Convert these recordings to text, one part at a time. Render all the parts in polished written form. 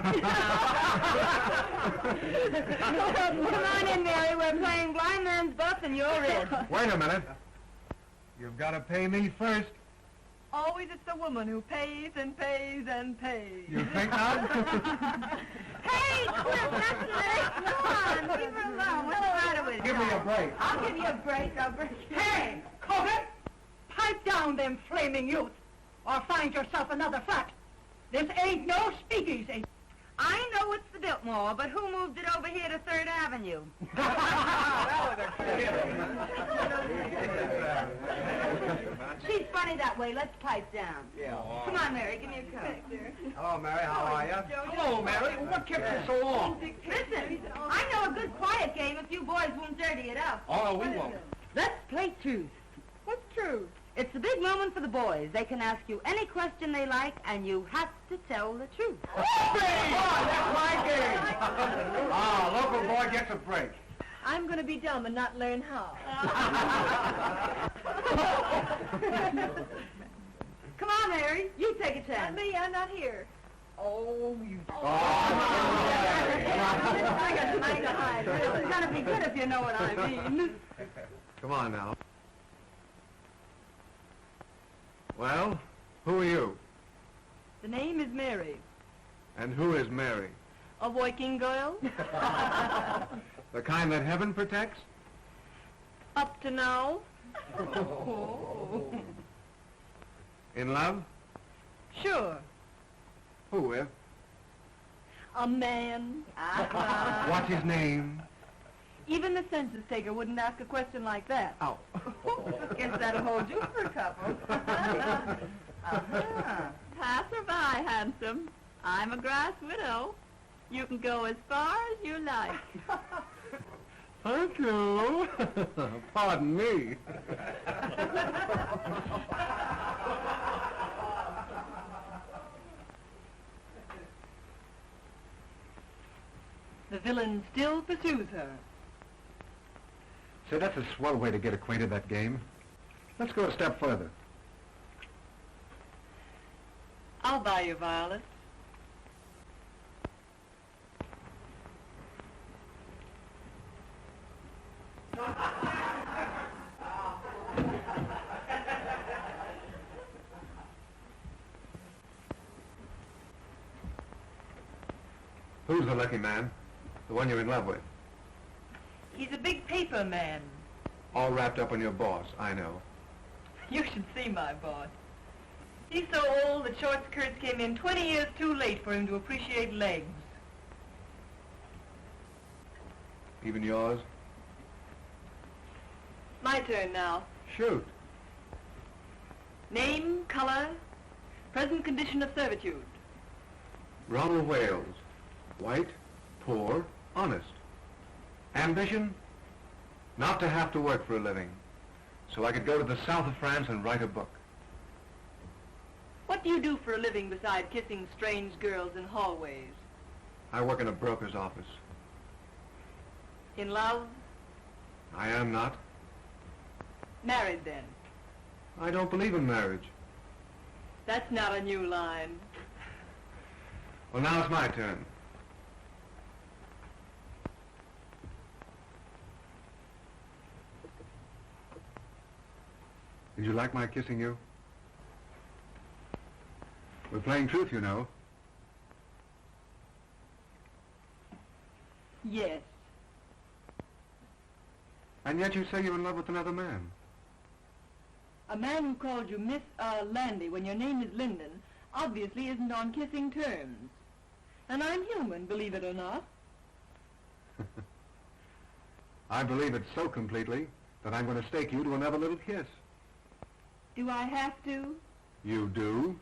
Come on in, Mary. We're playing blind man's buff and you're in. Wait a minute. You've got to pay me first. Always it's the woman who pays and pays and pays. You think not? Hey, Cliff, that's nice. Come on, leave her alone. What's the matter with you? Give me a break. I'll give you a break. I'll break you. Hey, Corbett! Pipe down them flaming youth, or find yourself another flat. This ain't no speakeasy. I know it's the Biltmore, but who moved it over here to 3rd Avenue? She's funny that way. Let's pipe down. Yeah. Come on, Mary. Give me a cup. Hello, Mary. How are you? Hello, Mary. What kept you so long? Listen, I know a good quiet game if you boys won't dirty it up. Oh, no, we won't. Let's play truth. What's true? It's a big moment for the boys. They can ask you any question they like, and you have to tell the truth. That's my game. Local boy gets a break. I'm going to be dumb and not learn how. Come on, Mary. You take a Not chance. me, I'm not here. Oh, you... I got the money to hide. It's going to be good if you know what I mean. Come on now. Well, who are you? The name is Mary. And who is Mary? A working girl? The kind that heaven protects? Up to now? In love? Sure. Who with? A man. What's his name? Even the census taker wouldn't ask a question like that. Oh. Guess that'll hold you for a couple. Pass or by, handsome. I'm a grass widow. You can go as far as you like. Thank you. Pardon me. The villain still pursues her. Say, that's a swell way to get acquainted, that game. Let's go a step further. I'll buy you violets. Who's the lucky man? The one you're in love with? He's a big paper man. All wrapped up in your boss, I know. You should see my boss. He's so old that short skirts came in 20 years too late for him to appreciate legs. Even yours? My turn now. Shoot. Name, color, present condition of servitude. Ronald Wales. White, poor, honest. Ambition? Not to have to work for a living. So I could go to the south of France and write a book. What do you do for a living beside kissing strange girls in hallways? I work in a broker's office. In love? I am not. Married then? I don't believe in marriage. That's not a new line. Well, now it's my turn. Did you like my kissing you? We're playing truth, you know. Yes. And yet you say you're in love with another man. A man who called you Miss Landy when your name is Linden obviously isn't on kissing terms. And I'm human, believe it or not. I believe it so completely that I'm going to stake you to another little kiss. Do I have to? You do?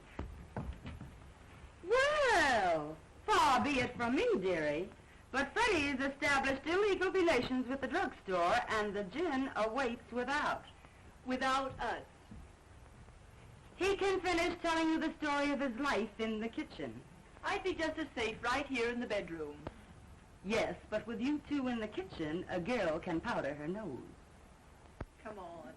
Well, far be it from me, dearie, but Freddie's established illegal relations with the drugstore, and the gin awaits without. Without us. He can finish telling you the story of his life in the kitchen. I'd be just as safe right here in the bedroom. Yes, but with you two in the kitchen, a girl can powder her nose. Come on.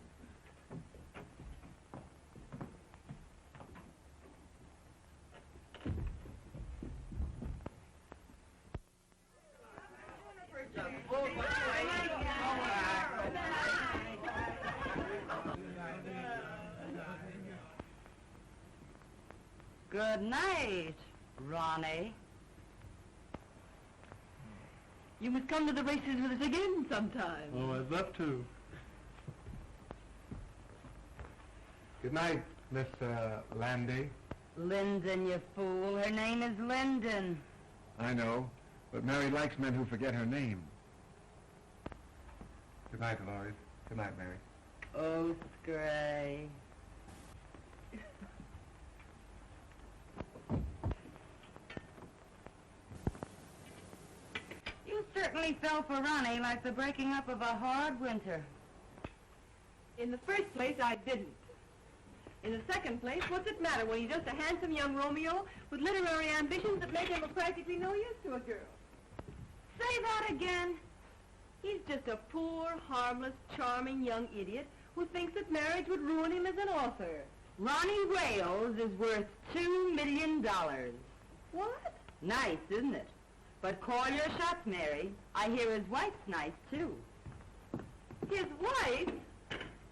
Good night, Ronnie. You must come to the races with us again sometime. Oh, I'd love to. Good night, Miss, Landy. Linden, you fool. Her name is Linden. I know, but Mary likes men who forget her name. Good night, Dolores. Good night, Mary. Oh, Scray. You certainly fell for Ronnie like the breaking up of a hard winter. In the first place, I didn't. In the second place, what's it matter when he's just a handsome young Romeo with literary ambitions that make him of practically no use to a girl? Say that again. He's just a poor, harmless, charming young idiot who thinks that marriage would ruin him as an author. Ronnie Wales is worth $2 million. What? Nice, isn't it? But call your shots, Mary. I hear his wife's nice, too. His wife?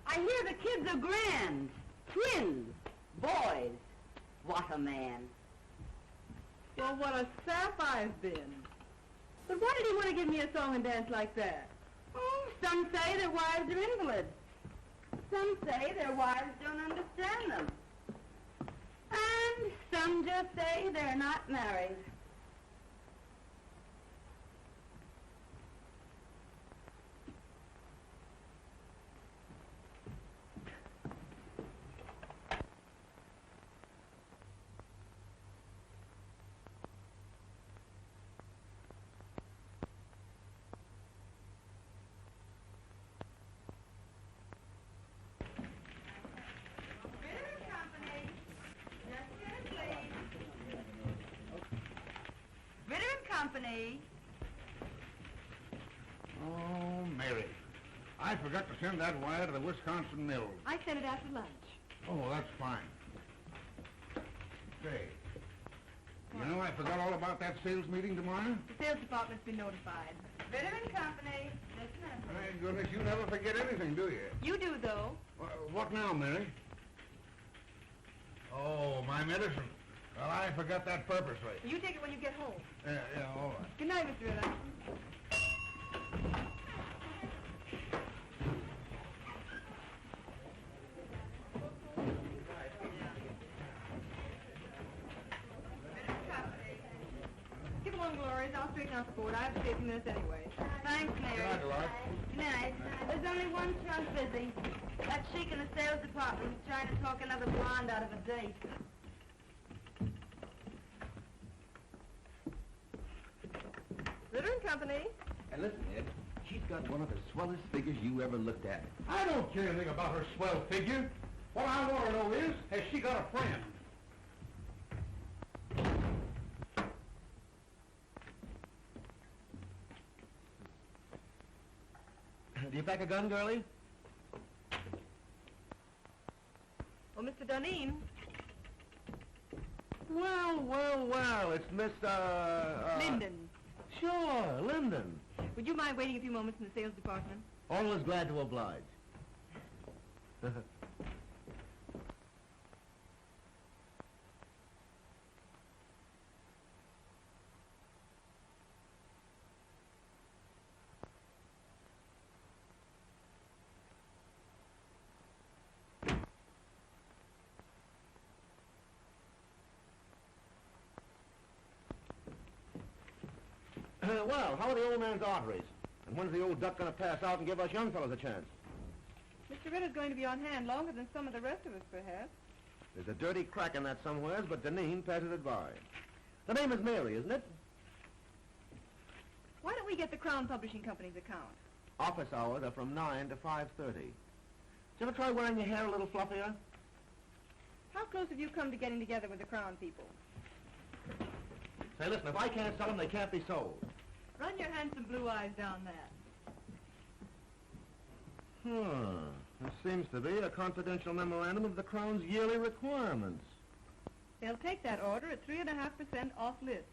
I hear the kids are grand. Twins. Boys. What a man. Well, what a sap I've been. But why did he want to give me a song and dance like that? Oh, some say their wives are invalids. Some say their wives don't understand them. And some just say they're not married. Company. Oh, Mary. I forgot to send that wire to the Wisconsin Mills. I sent it after lunch. Oh, that's fine. Say, you know I forgot all about that sales meeting tomorrow? The sales department's been notified. Bitter and Company. Listen. My goodness, you never forget anything, do you? You do, though. What now, Mary? Oh, my medicine. Well, I forgot that purposely. You take it when you get home. Yeah, all right. Good night, Mr. Ritter. Get along, Gloria. I'll straighten out the board. I have to stay a few minutes anyway. Thanks, Mary. Good night, Dolores. Good night. There's only one chunk busy. That sheik in the sales department is trying to talk another blonde out of a date. Ritter and Company. And listen, Ed, she's got one of the swellest figures you ever looked at. I don't care anything about her swell figure. What I want to know is, has she got a friend? Do you pack a gun, girlie? Well, Mr. Duneen. Well, it's Miss, Linden. Sure, Linden. Would you mind waiting a few moments in the sales department? Always glad to oblige. Well, how are the old man's arteries? And when's the old duck going to pass out and give us young fellows a chance? Mr. Ritter's going to be on hand longer than some of the rest of us, perhaps. There's a dirty crack in that somewheres, but Deneen passes it by. The name is Mary, isn't it? Why don't we get the Crown Publishing Company's account? Office hours are from 9 to 5:30. Did you ever try wearing your hair a little fluffier? How close have you come to getting together with the Crown people? Say, listen, if I can't sell them, they can't be sold. Run your handsome blue eyes down that. There seems to be a confidential memorandum of the Crown's yearly requirements. They'll take that order at 3.5% off list.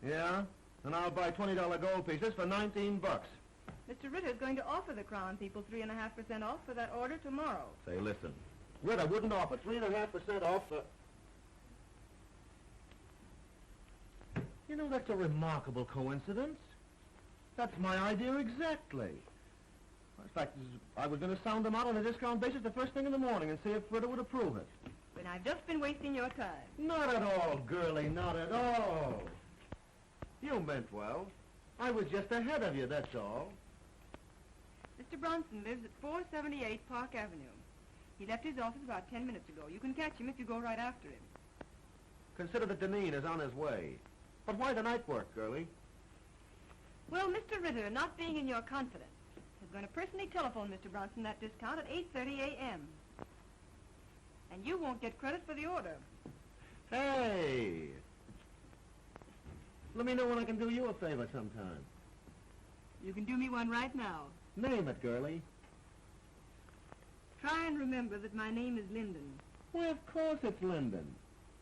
Yeah? And I'll buy $20 gold pieces for $19. Mr. Ritter's going to offer the Crown people 3.5% off for that order tomorrow. Say, listen, Ritter wouldn't offer 3.5% off for... You know, that's a remarkable coincidence. That's my idea exactly. In fact, I was going to sound them out on a discount basis the first thing in the morning and see if Fritter would approve it. But I've just been wasting your time. Not at all, girlie, not at all. You meant well. I was just ahead of you, that's all. Mr. Bronson lives at 478 Park Avenue. He left his office about 10 minutes ago. You can catch him if you go right after him. Consider that Deneen is on his way. But why the night work, girlie? Well, Mr. Ritter, not being in your confidence, is going to personally telephone Mr. Bronson that discount at 8:30 a.m. And you won't get credit for the order. Hey! Let me know when I can do you a favor sometime. You can do me one right now. Name it, girlie. Try and remember that my name is Linden. Why, of course it's Linden.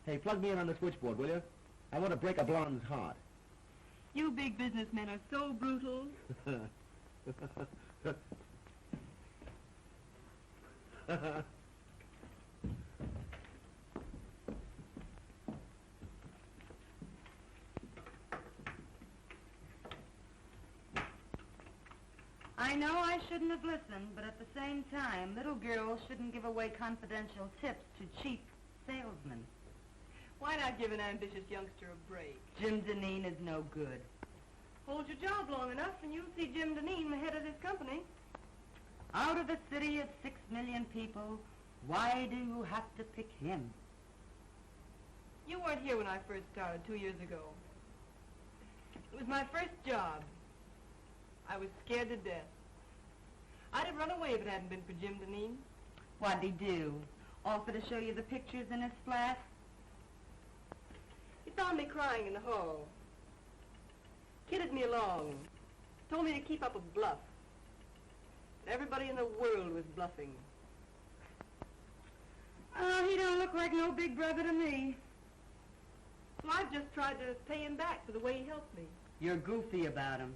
Hey, plug me in on the switchboard, will you? I want to break a blonde's heart. You big businessmen are so brutal. I know I shouldn't have listened, but at the same time, little girls shouldn't give away confidential tips to cheap salesmen. Why not give an ambitious youngster a break? Jim Deneen is no good. Hold your job long enough and you'll see Jim Deneen the head of this company. Out of a city of 6 million people, why do you have to pick him? You weren't here when I first started 2 years ago. It was my first job. I was scared to death. I'd have run away if it hadn't been for Jim Deneen. What'd he do? Offer to show you the pictures in his flat? He found me crying in the hall. Kidded me along. Told me to keep up a bluff. But everybody in the world was bluffing. Oh, he don't look like no big brother to me. So I've just tried to pay him back for the way he helped me. You're goofy about him.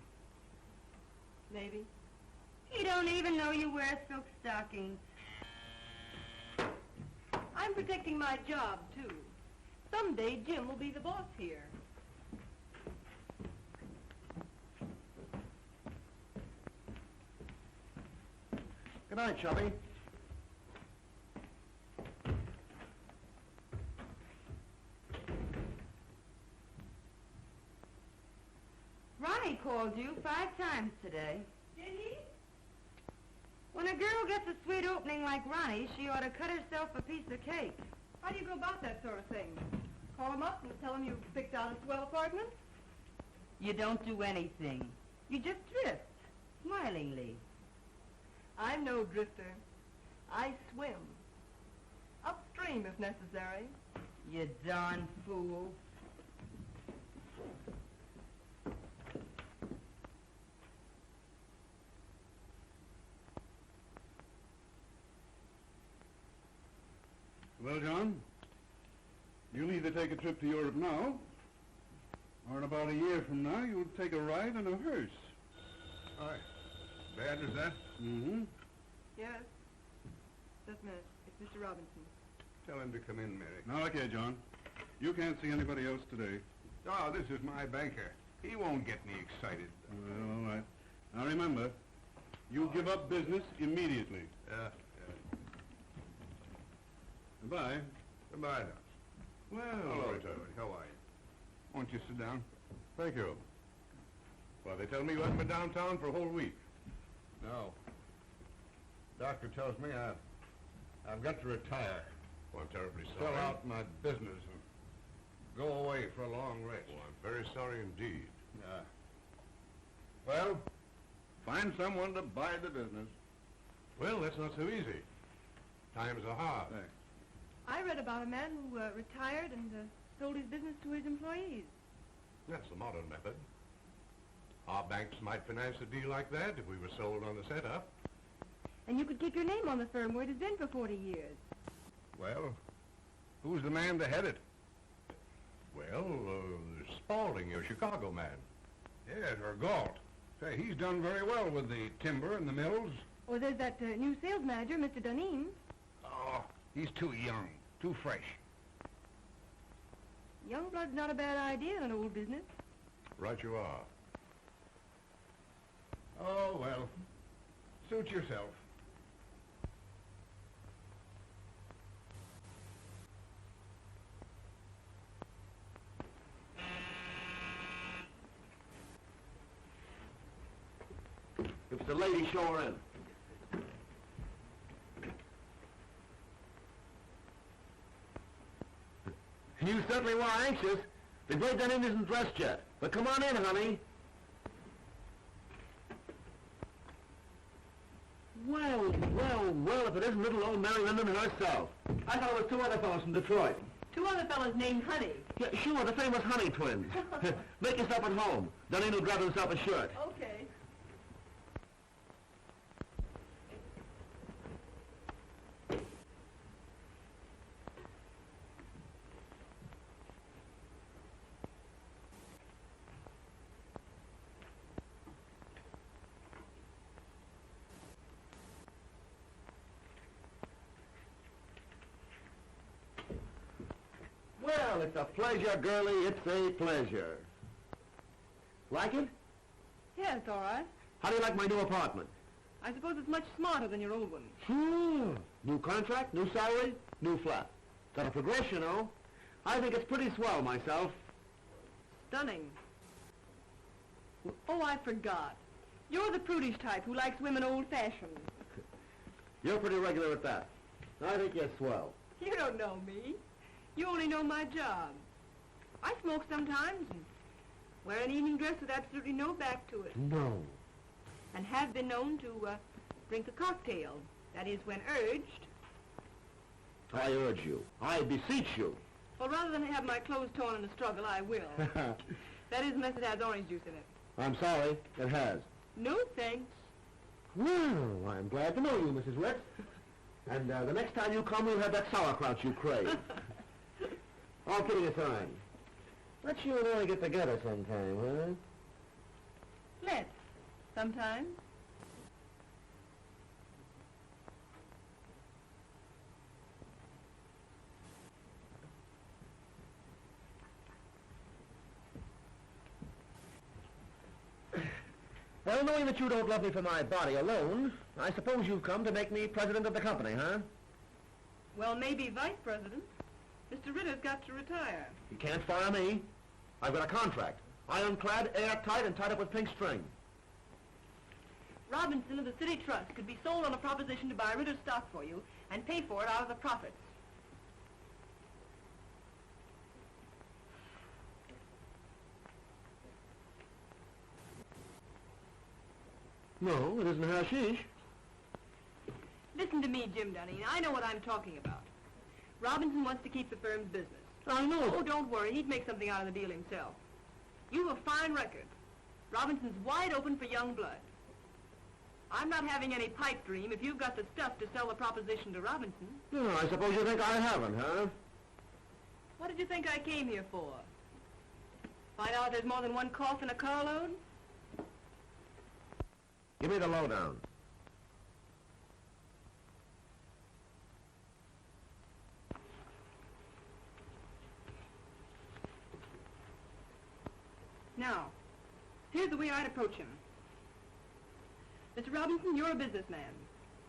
Maybe. He don't even know you wear silk stockings. I'm protecting my job, too. Someday Jim will be the boss here. Good night, Chubby. Ronnie called you 5 times today. Did he? When a girl gets a sweet opening like Ronnie, she ought to cut herself a piece of cake. How do you go about that sort of thing? Call him up and tell him you've picked out a swell apartment? You don't do anything. You just drift, smilingly. I'm no drifter. I swim. Upstream if necessary. You darn fool. Well, John, you'll either take a trip to Europe now, or in about a year from now, you'll take a ride in a hearse. Hi. Bad as that? Mm-hmm. Yes. Just a minute. It's Mr. Robinson. Tell him to come in, Mary. Now, look here, John. You can't see anybody else today. Oh, this is my banker. He won't get me excited. Well, all right. Now, remember, you give up business immediately. Yeah. Goodbye. Goodbye, now. Well, Hello, Charlie. How are you? Won't you sit down? Thank you. Well, they tell me you haven't been downtown for a whole week. No. Doctor tells me I've got to retire. Well, I'm terribly Sell sorry. out my business and go away for a long rest. Well, I'm very sorry indeed. Yeah. Well, find someone to buy the business. Well, that's not so easy. Times are hard. Thanks. I read about a man who retired and sold his business to his employees. That's the modern method. Our banks might finance a deal like that if we were sold on the setup. And you could keep your name on the firm where it has been for 40 years. Well, who's the man to head it? Well, Spaulding, your Chicago man. Yes, or Galt. Say, he's done very well with the timber and the mills. Or there's that new sales manager, Mr. Duneen. Oh, he's too young, too fresh. Young blood's not a bad idea in an old business. Right you are. Oh, well. Suit yourself. If it's a lady, show her in. You certainly were anxious. The Great Dane isn't dressed yet. But come on in, honey. Well, well, well, if it isn't little old Mary Linden herself. I thought it was two other fellows from Detroit. Two other fellas named Honey. Yeah, sure, the famous Honey twins. Make yourself at home. Dunning will grab himself a shirt. Okay. Well, it's a pleasure, girlie. It's a pleasure. Like it? Yeah, it's all right. How do you like my new apartment? I suppose it's much smarter than your old one. Sure. New contract, new salary, new flat. Got a progression, you know. I think it's pretty swell myself. Stunning. Oh, I forgot. You're the prudish type who likes women old-fashioned. You're pretty regular at that. I think you're swell. You don't know me. You only know my job. I smoke sometimes and wear an evening dress with absolutely no back to it. No. And have been known to drink a cocktail. That is, when urged. I urge you. I beseech you. Well, rather than have my clothes torn in a struggle, I will. That is, unless it has orange juice in it. I'm sorry. It has. No thanks. Well, I'm glad to know you, Mrs. Rex. And the next time you come, we'll have that sauerkraut you crave. All kidding aside, let's you and I get together sometime, huh? Let's. Sometime. Well, knowing that you don't love me for my body alone, I suppose you've come to make me president of the company, huh? Well, maybe vice president. Mr. Ritter's got to retire. You can't fire me. I've got a contract. Ironclad, airtight, and tied up with pink string. Robinson of the City Trust could be sold on a proposition to buy Ritter's stock for you and pay for it out of the profits. No, it isn't hashish. Listen to me, Jim Dunning. I know what I'm talking about. Robinson wants to keep the firm's business. I know. Oh, don't worry. He'd make something out of the deal himself. You have a fine record. Robinson's wide open for young blood. I'm not having any pipe dream if you've got the stuff to sell the proposition to Robinson. No, I suppose you think I haven't, huh? What did you think I came here for? Find out there's more than one cough in a carload? Give me the lowdown. Now, here's the way I'd approach him. Mr. Robinson, you're a businessman.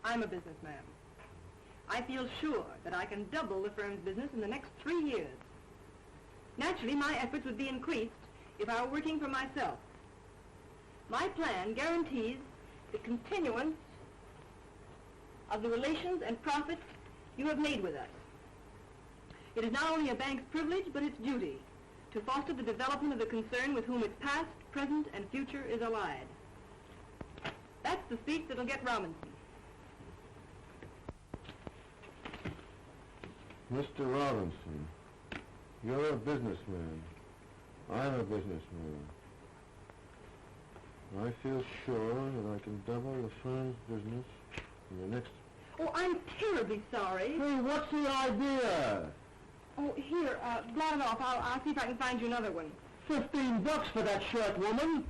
I'm a businessman. I feel sure that I can double the firm's business in the next 3 years. Naturally, my efforts would be increased if I were working for myself. My plan guarantees the continuance of the relations and profits you have made with us. It is not only a bank's privilege, but its duty to foster the development of the concern with whom its past, present, and future is allied. That's the speech that'll get Robinson. Mr. Robinson, you're a businessman. I'm a businessman. I feel sure that I can double the firm's business in the next... Oh, I'm terribly sorry. Hey, what's the idea? Oh, here, blot it off. I'll see if I can find you another one. $15 for that shirt, woman.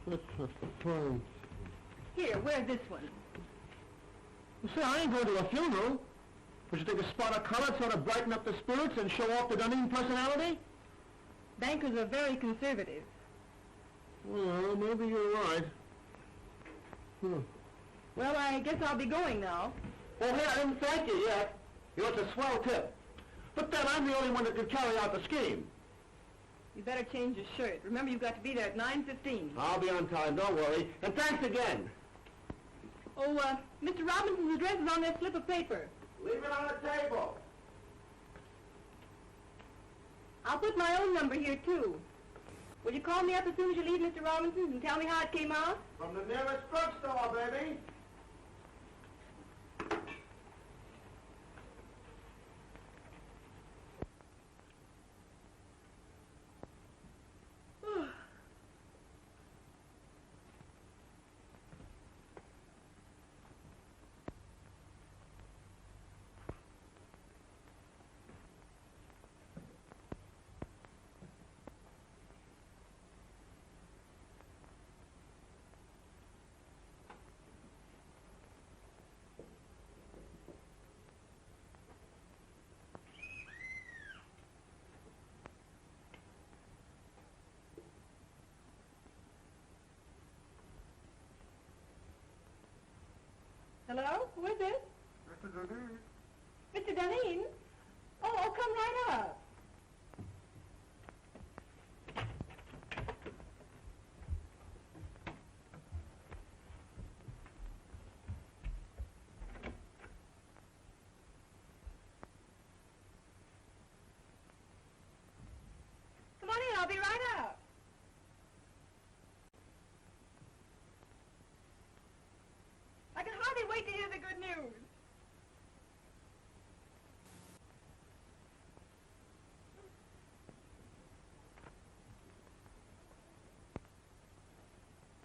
That's a fine... Here, wear this one. Say, I ain't going to a funeral. Would you take a spot of color, sort of brighten up the spirits and show off the Dunedin personality? Bankers are very conservative. Well, maybe you're right. Well, I guess I'll be going now. Oh, hey, I didn't thank you yet. You know, it's a swell tip. But then I'm the only one that could carry out the scheme. You better change your shirt. Remember, you've got to be there at 9:15. I'll be on time, don't worry. And thanks again. Oh, Mr. Robinson's address is on that slip of paper. Leave it on the table. I'll put my own number here, too. Will you call me up as soon as you leave Mr. Robinson's and tell me how it came out? From the nearest drugstore, baby. Hello? Who is it? Mr. Dunedin. Mr. Dunedin? Oh, come right up. Come on in, I'll be right up. I can hardly wait to hear the good news.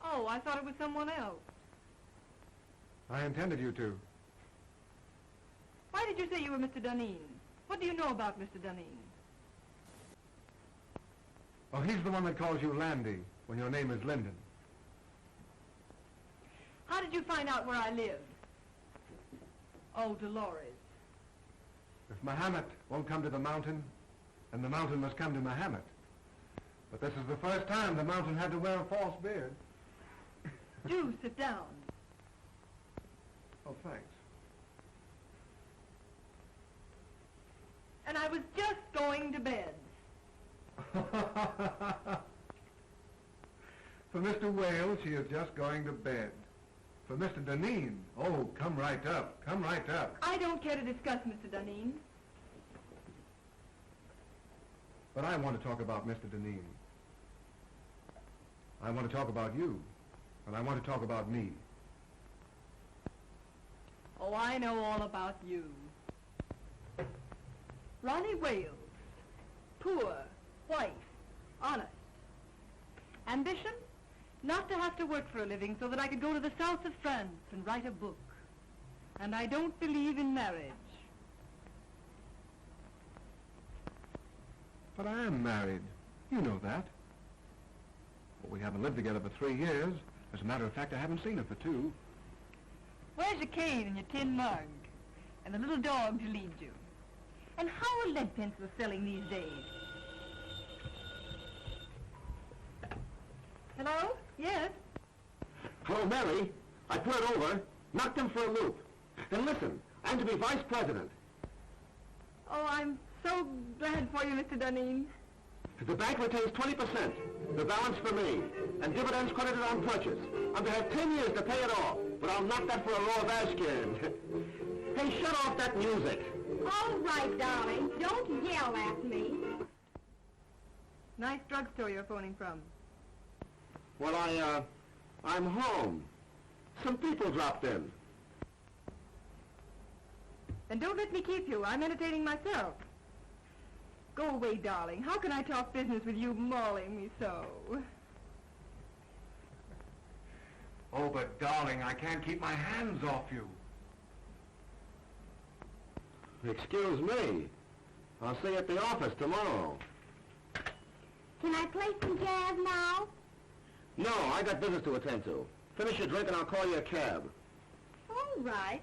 Oh, I thought it was someone else. I intended you to. Why did you say you were Mr. Dunedin? What do you know about Mr. Dunedin? Oh, he's the one that calls you Landy when your name is Linden. How did you find out where I live? Oh, Dolores. If Mahomet won't come to the mountain, then the mountain must come to Mahomet. But this is the first time the mountain had to wear a false beard. Do sit down. Oh, thanks. And I was just going to bed. For Mr. Wales, she is just going to bed. For Mr. Dunedin, oh, come right up, come right up. I don't care to discuss Mr. Dunedin. But I want to talk about Mr. Dunedin. I want to talk about you, and I want to talk about me. Oh, I know all about you. Ronnie Wales. Poor, white, honest. Ambition? Not to have to work for a living so that I could go to the south of France and write a book. And I don't believe in marriage. But I am married. You know that. Well, we haven't lived together for 3 years. As a matter of fact, I haven't seen her for 2. Where's your cane and your tin mug? And the little dog to lead you? And how are lead pencils selling these days? Hello? Yes? Hello, Mary. I put it over, knocked him for a loop. And listen, I'm to be vice president. Oh, I'm so glad for you, Mr. Dunedin. The bank retains 20%, the balance for me, and dividends credited on purchase. I'm to have 10 years to pay it off, but I'll knock that for a row of Ashcan. Hey, shut off that music. All right, darling. Don't yell at me. Nice drugstore you're phoning from. Well, I'm home. Some people dropped in. Then don't let me keep you. I'm entertaining myself. Go away, darling. How can I talk business with you mauling me so? Oh, but darling, I can't keep my hands off you. Excuse me. I'll see you at the office tomorrow. Can I play some jazz now? No, I got business to attend to. Finish your drink and I'll call you a cab. All right.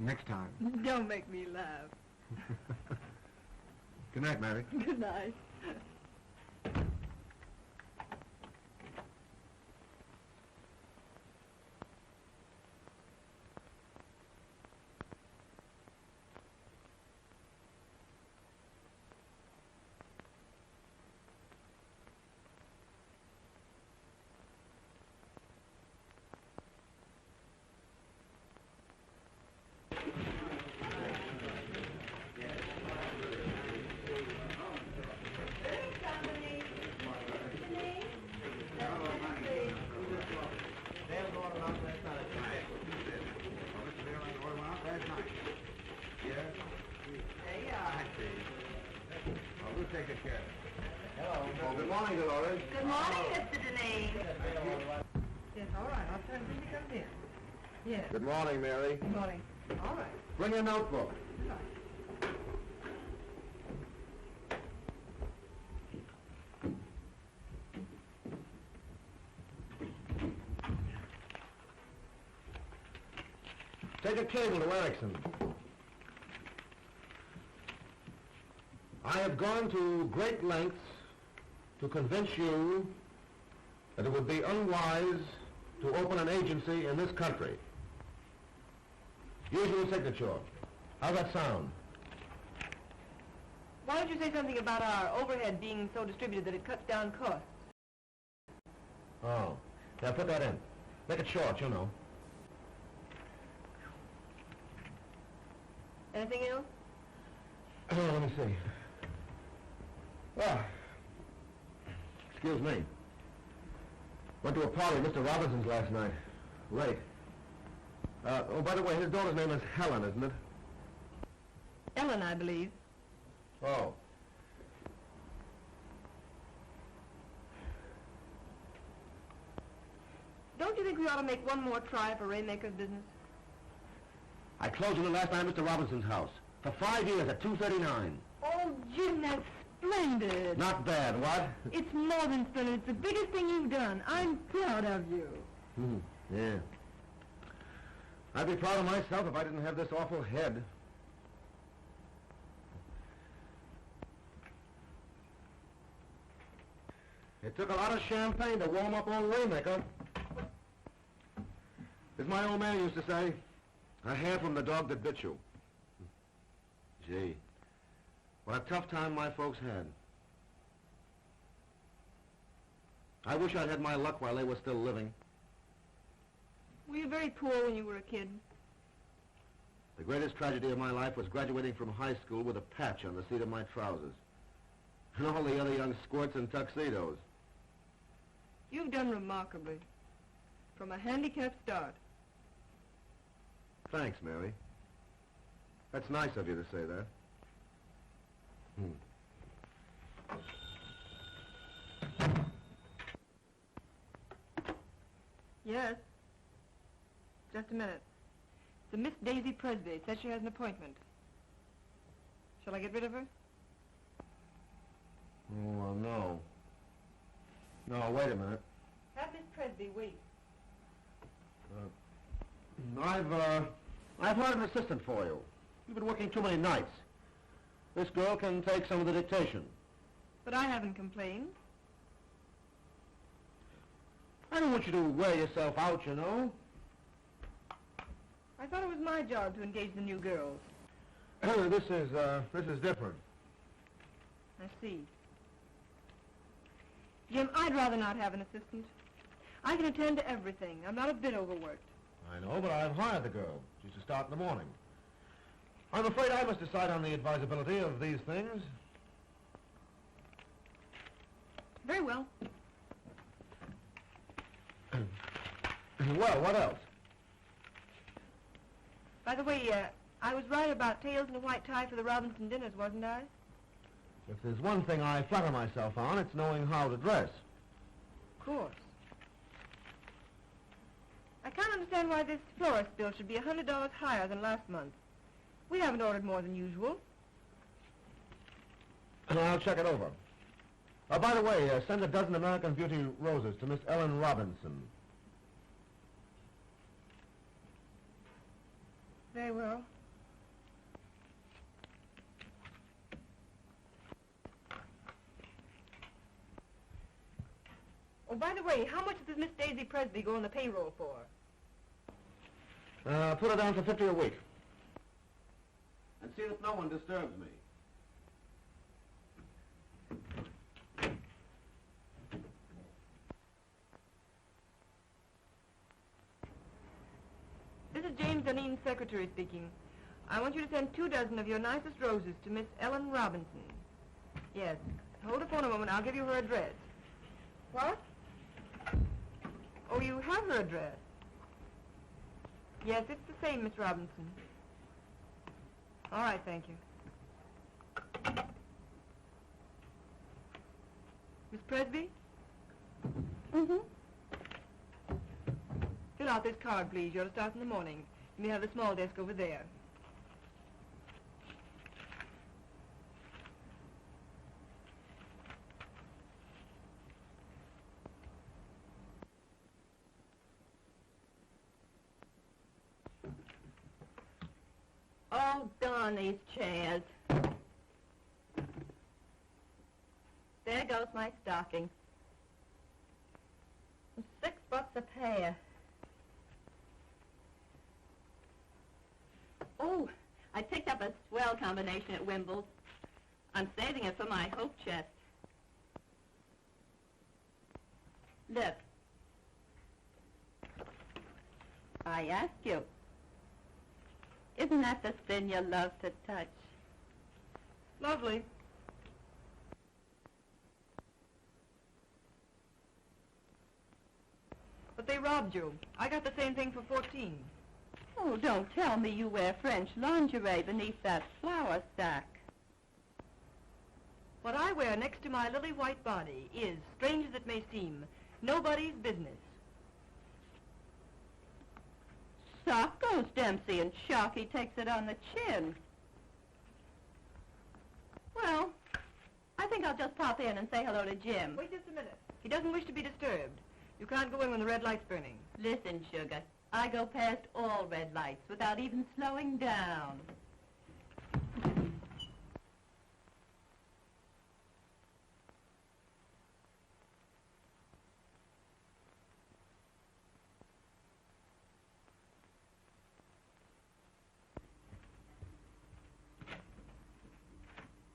Next time. Don't make me laugh. Good night, Mary. Good night. Good morning, Dolores. Good morning, Mr. Deneen. Yes, all right. I'll tell him when he comes in. Yes. Good morning, Mary. Good morning. All right. Bring your notebook. Take a cable to Erickson. I have gone to great lengths to convince you that it would be unwise to open an agency in this country. Usual signature. How's that sound? Why don't you say something about our overhead being so distributed that it cuts down costs? Oh. Yeah, put that in. Make it short, you know. Anything else? Oh, let me see. Well, excuse me. Went to a party at Mr. Robinson's last night. Late. Oh, by the way, his daughter's name is Helen, isn't it? Ellen, I believe. Oh. Don't you think we ought to make one more try for Raymaker's business? I closed on it last night at Mr. Robinson's house. For 5 years at $2.39. Oh, Jim, that's splendid. Not bad, what? It's more than splendid. It's the biggest thing you've done. I'm proud of you. Yeah. I'd be proud of myself if I didn't have this awful head. It took a lot of champagne to warm up old Raymaker. As my old man used to say, a hair from the dog that bit you. Gee, what a tough time my folks had. I wish I'd had my luck while they were still living. Were you very poor when you were a kid? The greatest tragedy of my life was graduating from high school with a patch on the seat of my trousers. And all the other young squirts in tuxedos. You've done remarkably. From a handicapped start. Thanks, Mary. That's nice of you to say that. Yes. Just a minute. The Miss Daisy Presby says she has an appointment. Shall I get rid of her? Oh, well, no. No, wait a minute. Have Miss Presby wait. I've hired an assistant for you. You've been working too many nights. This girl can take some of the dictation. But I haven't complained. I don't want you to wear yourself out, you know. I thought it was my job to engage the new girls. This is different. I see. Jim, I'd rather not have an assistant. I can attend to everything. I'm not a bit overworked. I know, but I've hired the girl. She's to start in the morning. I'm afraid I must decide on the advisability of these things. Very well. Well, what else? By the way, I was right about tails and a white tie for the Robinson dinners, wasn't I? If there's one thing I flatter myself on, it's knowing how to dress. Of course. I can't understand why this florist bill should be $100 higher than last month. We haven't ordered more than usual. And I'll check it over. By the way, send a dozen American Beauty roses to Miss Ellen Robinson. Very well. Oh, by the way, how much does Miss Daisy Presby go on the payroll for? Put her down for 50 a week. And see that no one disturbs me. This is James Dunedin's secretary speaking. I want you to send 2 dozen of your nicest roses to Miss Ellen Robinson. Yes. Hold the phone a moment. I'll give you her address. What? Oh, you have her address. Yes, it's the same, Miss Robinson. All right, thank you. Miss Presby? Mm-hmm. Fill out this card, please. You're to start in the morning. You may have the small desk over there. Oh, darn these chairs. There goes my stocking. $6 a pair. Oh, I picked up a swell combination at Wimble's. I'm saving it for my hope chest. Look. I ask you. Isn't that the thing you love to touch? Lovely. But they robbed you. I got the same thing for 14. Oh, don't tell me you wear French lingerie beneath that flour sack. What I wear next to my lily white body is, strange as it may seem, nobody's business. Sock goes Dempsey and Sharky takes it on the chin. Well, I think I'll just pop in and say hello to Jim. Wait just a minute. He doesn't wish to be disturbed. You can't go in when the red light's burning. Listen, sugar, I go past all red lights without even slowing down.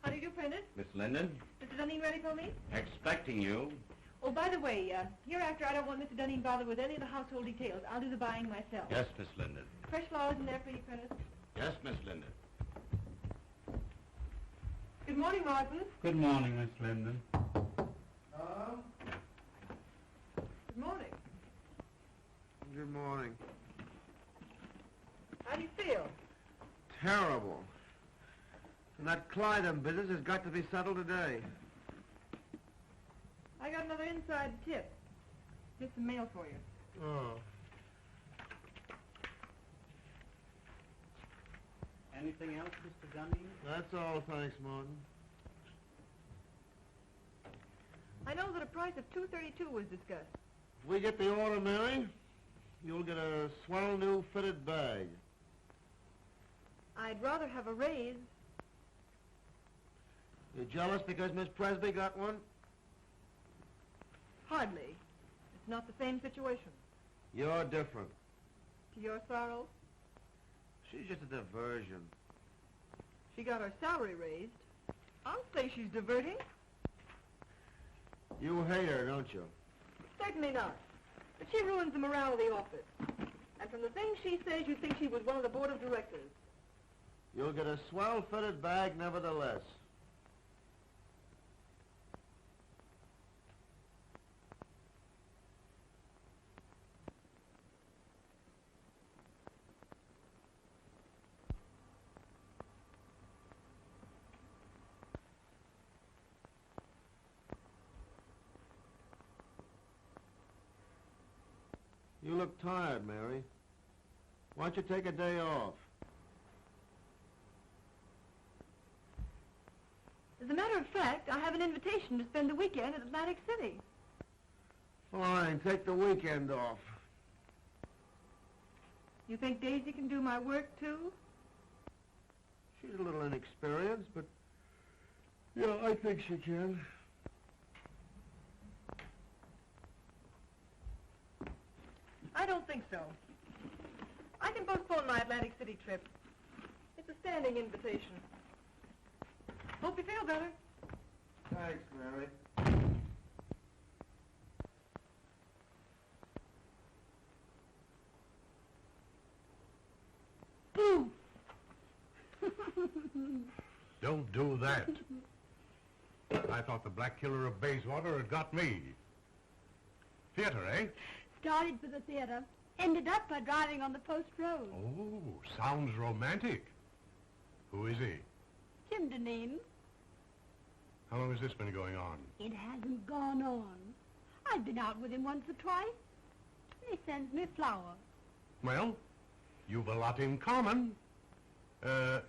How do you do, Prentice? Miss Linden, Mr. Dunning ready for me? expecting you. Oh, by the way, hereafter I don't want Mr. Dunning bothered with any of the household details. I'll do the buying myself. Yes, Miss Linden. Fresh flowers in there for you, Prentice. Yes, Miss Linden. Good morning, Martin. Good morning, Miss Linden. Good morning. Good morning. How do you feel? Terrible. And that Clyden business has got to be settled today. I got another inside tip. Here's some mail for you. Oh. Anything else, Mr. Dunning? That's all, thanks, Martin. I know that a price of $232 was discussed. If we get the order, Mary, you'll get a swell new fitted bag. I'd rather have a raise. You jealous because Miss Presby got one? Hardly. It's not the same situation. You're different. To your sorrow, She's just a diversion. she got her salary raised. I'll say she's diverting. You hate her, don't you? Certainly not. But she ruins the morale of the office. And from the things she says, you'd think she was one of the board of directors. You'll get a swell fitted bag nevertheless. You look tired, Mary. Why don't you take a day off? As a matter of fact, I have an invitation to spend the weekend at Atlantic City. Fine, take the weekend off. You think Daisy can do my work, too? She's a little inexperienced, but yeah, I think she can. I don't think so. I can postpone my Atlantic City trip. It's a standing invitation. Hope you feel better. Thanks, Mary. Boo! Don't do that. I thought the Black Killer of Bayswater had got me. Theater, eh? Started for the theater. Ended up by driving on the post road. Oh, sounds romantic. Who is he? Jim Deneen. How long has this been going on? It hasn't gone on. I've been out with him once or twice. He sends me flowers. Well, you've a lot in common.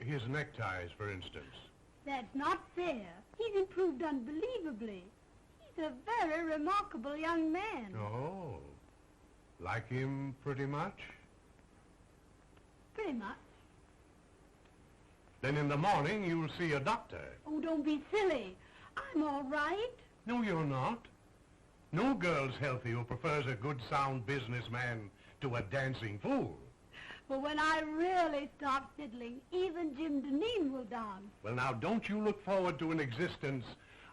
His neckties, for instance. That's not fair. He's improved unbelievably. He's a very remarkable young man. Oh, like him pretty much? Pretty much. Then in the morning you'll see a doctor. Oh, don't be silly. I'm all right. No, you're not. No girl's healthy who prefers a good, sound businessman to a dancing fool. But when I really start fiddling, even Jim Deneen will dance. Well, now, don't you look forward to an existence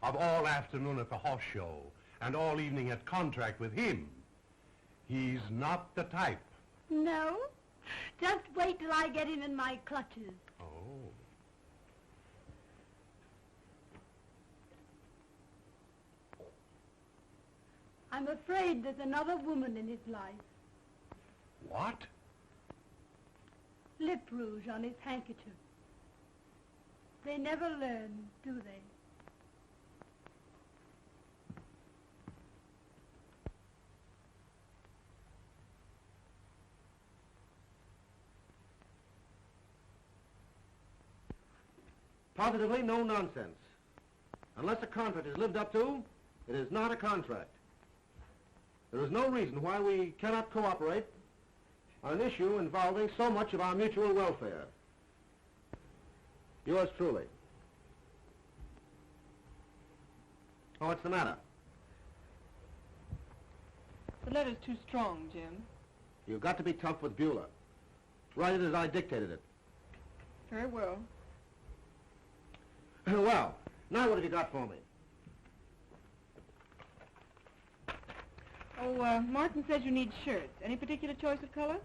of all afternoon at the horse show and all evening at contract with him. He's not the type. No? Just wait till I get him in my clutches. Oh. I'm afraid there's another woman in his life. What? Lip rouge on his handkerchief. They never learn, do they? Positively no nonsense. Unless a contract is lived up to, it is not a contract. There is no reason why we cannot cooperate on an issue involving so much of our mutual welfare. Yours truly. Oh, what's the matter? The letter's too strong, Jim. You've got to be tough with Beulah. Write it as I dictated it. Very well. Well, now what have you got for me? Oh, Martin says you need shirts. Any particular choice of color?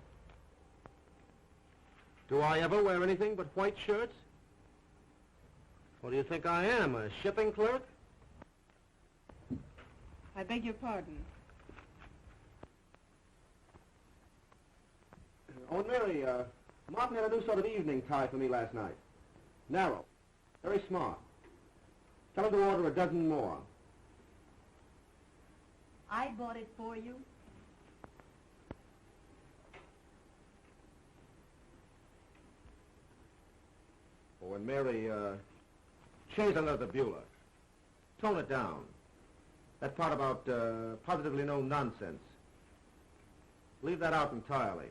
Do I ever wear anything but white shirts? What do you think I am, a shipping clerk? I beg your pardon. Oh, Mary, Martin had a new sort of evening tie for me last night. Narrow. Very smart. Tell him to order a dozen more. I bought it for you. Oh, and Mary, change another Beulah. Tone it down. That part about positively no nonsense. Leave that out entirely.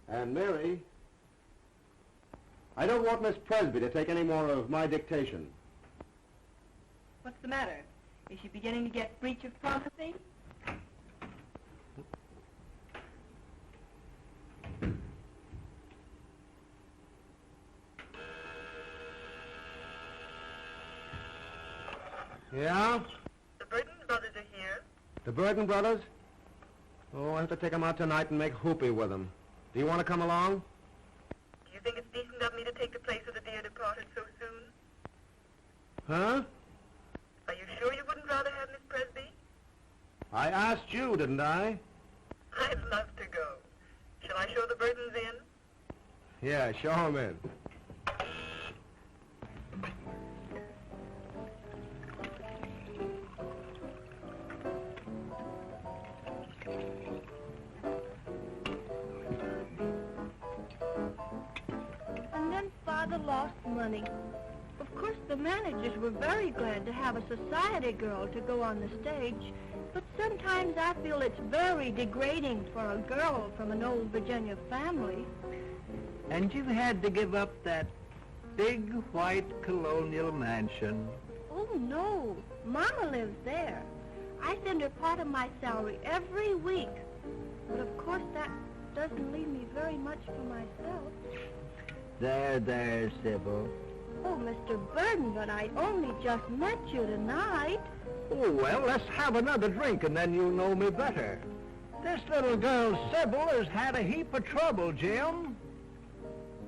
And Mary, I don't want Miss Presby to take any more of my dictation. What's the matter? Is she beginning to get breach of promising? Yeah? The Burton brothers are here. The Burton brothers? Oh, I have to take them out tonight and make whoopee with them. Do you want to come along? Do you think it's decent of me to take the place of the dear departed so soon? Huh? Are you sure you wouldn't rather have Miss Presby? I asked you, didn't I? I'd love to go. Shall I show the Burtons in? Yeah, show them in. And then Father lost money. Of course, the managers were very glad to have a society girl to go on the stage, but sometimes I feel it's very degrading for a girl from an old Virginia family. And you had to give up that big white colonial mansion. Oh, no. Mama lives there. I send her part of my salary every week. But of course that doesn't leave me very much for myself. There, Sybil. Oh, Mr. Burden, but I only just met you tonight. Oh, well, let's have another drink and then you'll know me better. This little girl, Sybil, has had a heap of trouble, Jim.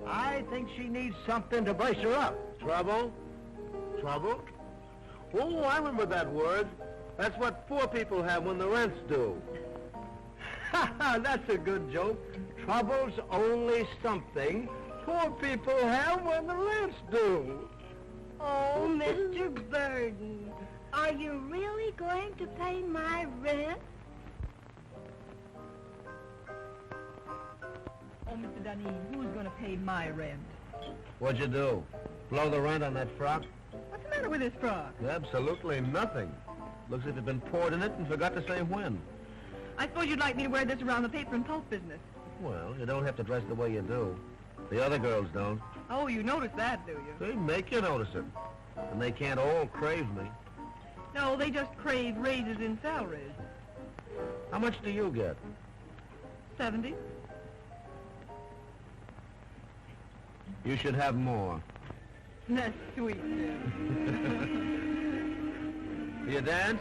I think she needs something to brace her up. Trouble? Trouble? Oh, I remember that word. That's what poor people have when the rent's due. That's a good joke. Trouble's only something poor people have when the rent's due. Oh, Mr. Burden, are you really going to pay my rent? Oh, Mr. Dunne, who's going to pay my rent? What'd you do? Blow the rent on that frock? What's the matter with this frock? Absolutely nothing. Looks as if you've been poured in it and forgot to say when. I suppose you'd like me to wear this around the paper and pulp business. Well, you don't have to dress the way you do. The other girls don't. Oh, you notice that, do you? They make you notice it. And they can't all crave me. No, they just crave raises in salaries. How much do you get? 70. You should have more. That's sweet, Jim. You dance?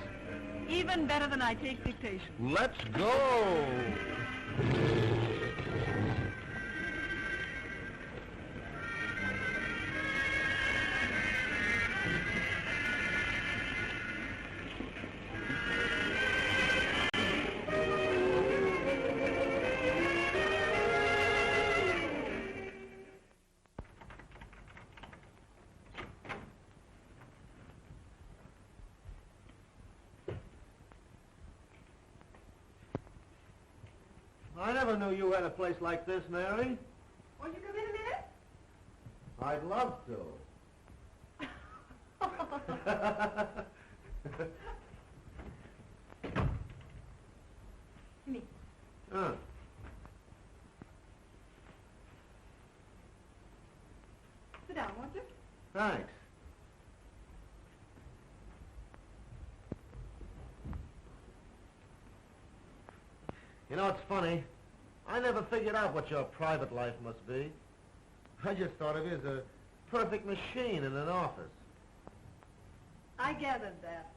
Even better than I take dictation. Let's go! I never knew you had a place like this, Mary. Won't you come in a minute? I'd love to. Me. Sit down, won't you? Thanks. You know, it's funny. I never figured out what your private life must be. I just thought of you as a perfect machine in an office. I gathered that.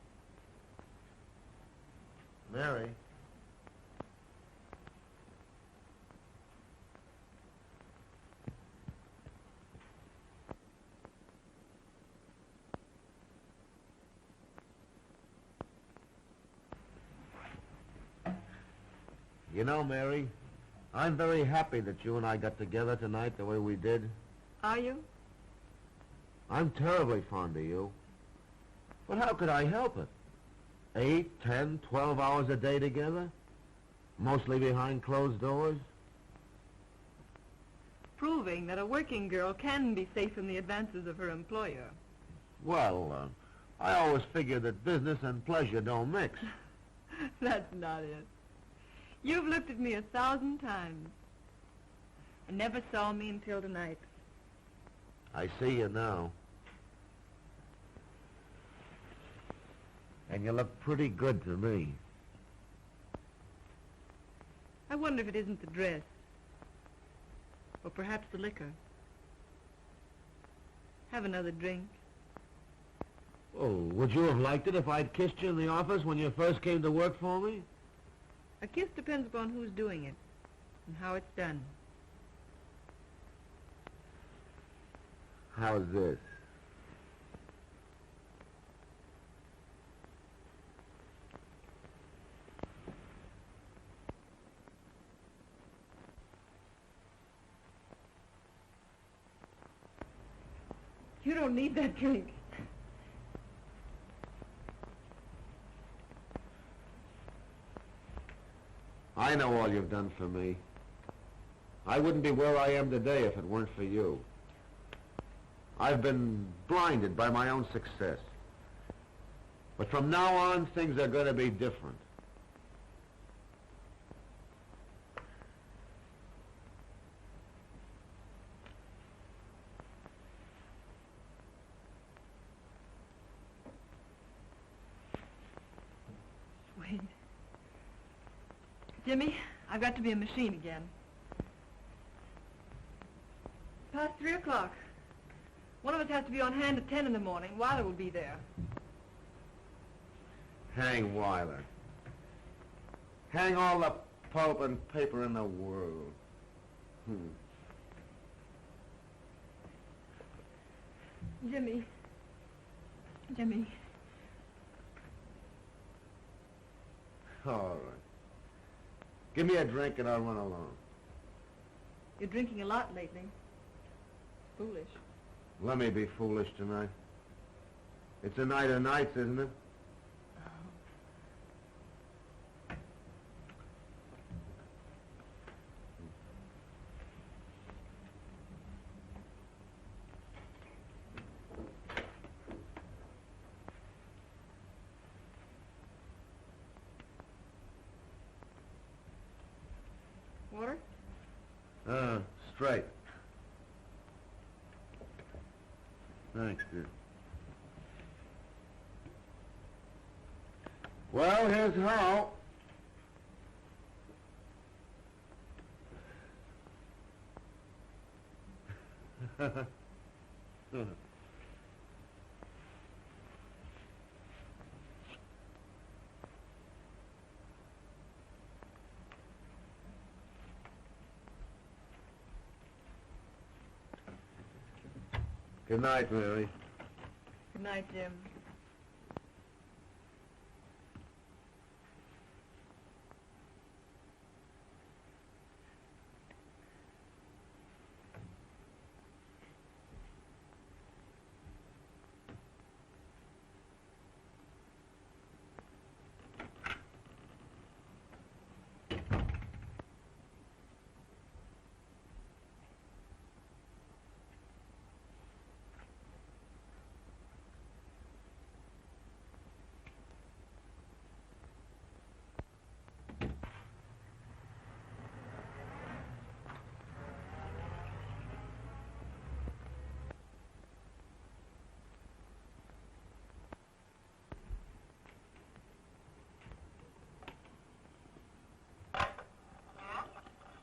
Mary. You know, Mary, I'm very happy that you and I got together tonight the way we did. Are you? I'm terribly fond of you. But how could I help it? 8, 10, 12 hours a day together? Mostly behind closed doors? Proving that a working girl can be safe in the advances of her employer. Well, I always figured that business and pleasure don't mix. That's not it. You've looked at me 1,000 times and never saw me until tonight. I see you now. And you look pretty good to me. I wonder if it isn't the dress. Or perhaps the liquor. Have another drink. Oh, would you have liked it if I'd kissed you in the office when you first came to work for me? A kiss depends upon who's doing it and how it's done. How's this? You don't need that drink. I know all you've done for me. I wouldn't be where I am today if it weren't for you. I've been blinded by my own success. But from now on, things are going to be different. Jimmy, I've got to be a machine again. Past 3 o'clock. One of us has to be on hand at 10 in the morning. Weiler will be there. Hang Weiler. Hang all the pulp and paper in the world. Jimmy. Jimmy. All right. Give me a drink and I'll run along. You're drinking a lot lately. Foolish. Let me be foolish tonight. It's a night of nights, isn't it? Water? Straight. Thanks, dear. Well, here's how. Good night, Mary. Good night, Jim.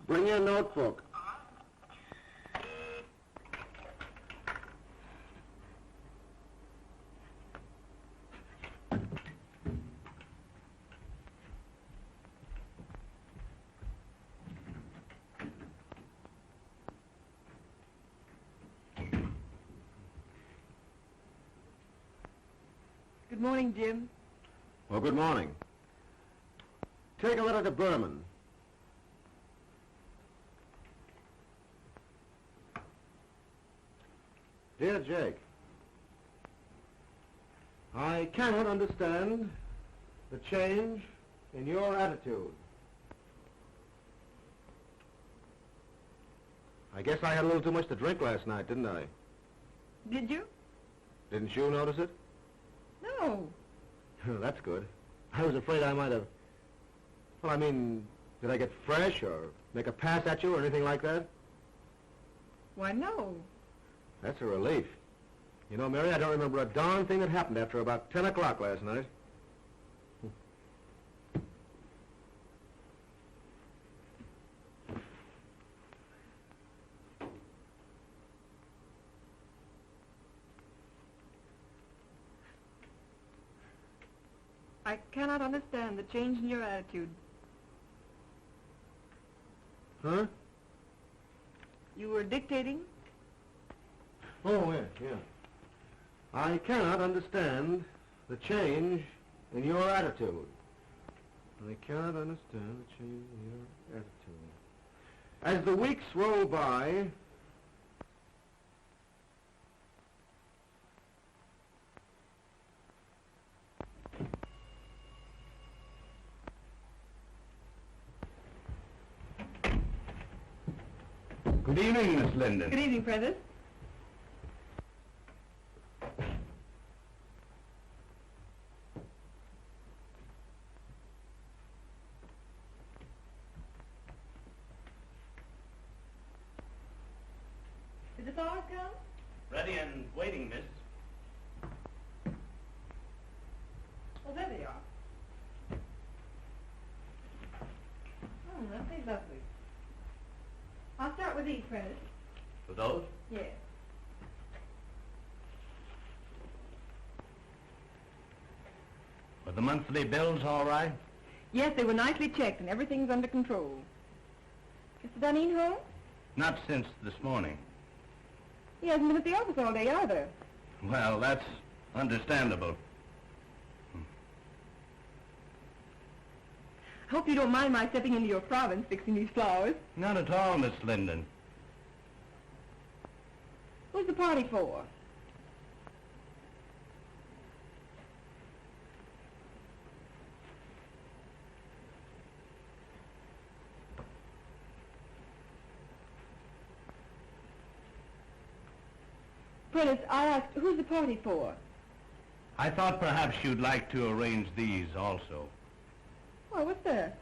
Bring your notebook. Good morning, Jim. Well, good morning. Take a letter to Berman. Dear Jake, I cannot understand the change in your attitude. I guess I had a little too much to drink last night, didn't I? Did you? Didn't you notice it? No. That's good. I was afraid I might have... Well, I mean, did I get fresh or make a pass at you or anything like that? Why, no. That's a relief. You know, Mary, I don't remember a darn thing that happened after about 10 o'clock last night. I cannot understand the change in your attitude. Huh? You were dictating? Oh, yeah. I cannot understand the change in your attitude. I cannot understand the change in your attitude. As the weeks roll by, Good evening, Miss Linden. Good evening, Prentice. Did the flowers come? Ready and waiting, miss. Well, there they are. lovely. I'll start with these, Prentice. For those? Yes. Were the monthly bills all right? Yes, they were nicely checked and everything's under control. Mr. Dunning home? Not since this morning. He hasn't been at the office all day either. Well, that's understandable. Hope you don't mind my stepping into your province fixing these flowers. Not at all, Miss Linden. Who's the party for? Prentice, I asked, who's the party for? I thought perhaps you'd like to arrange these also. Oh, what's that?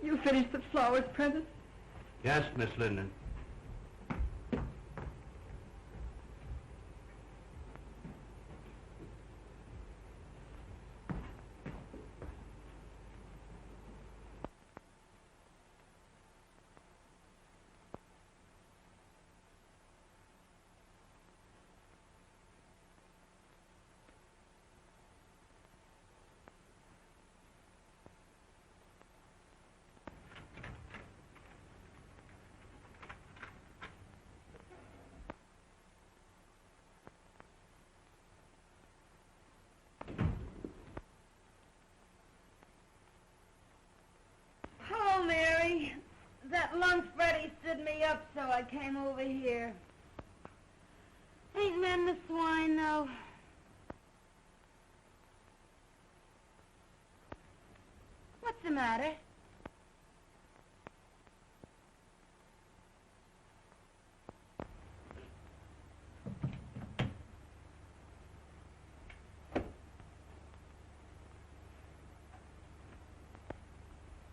You finished the flowers, Prentice? Yes, Miss Linden. Hello, Mary. That lunch Freddie stood me up, so I came over here. Ain't men the swine, though. What's the matter?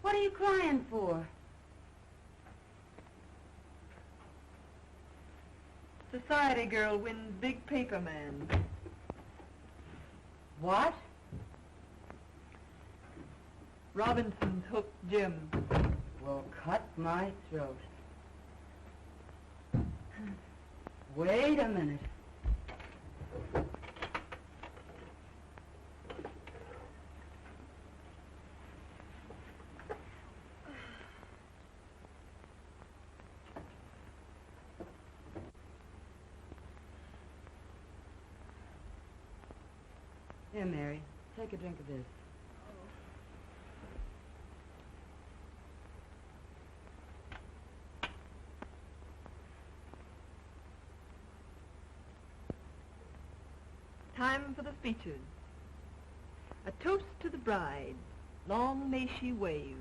What are you crying for? Society girl wins big paper man. What? Robinson's hooked Jim. Well, cut my throat. Wait a minute. Here, Mary, take a drink of this. Time for the speeches. A toast to the bride. Long may she wave.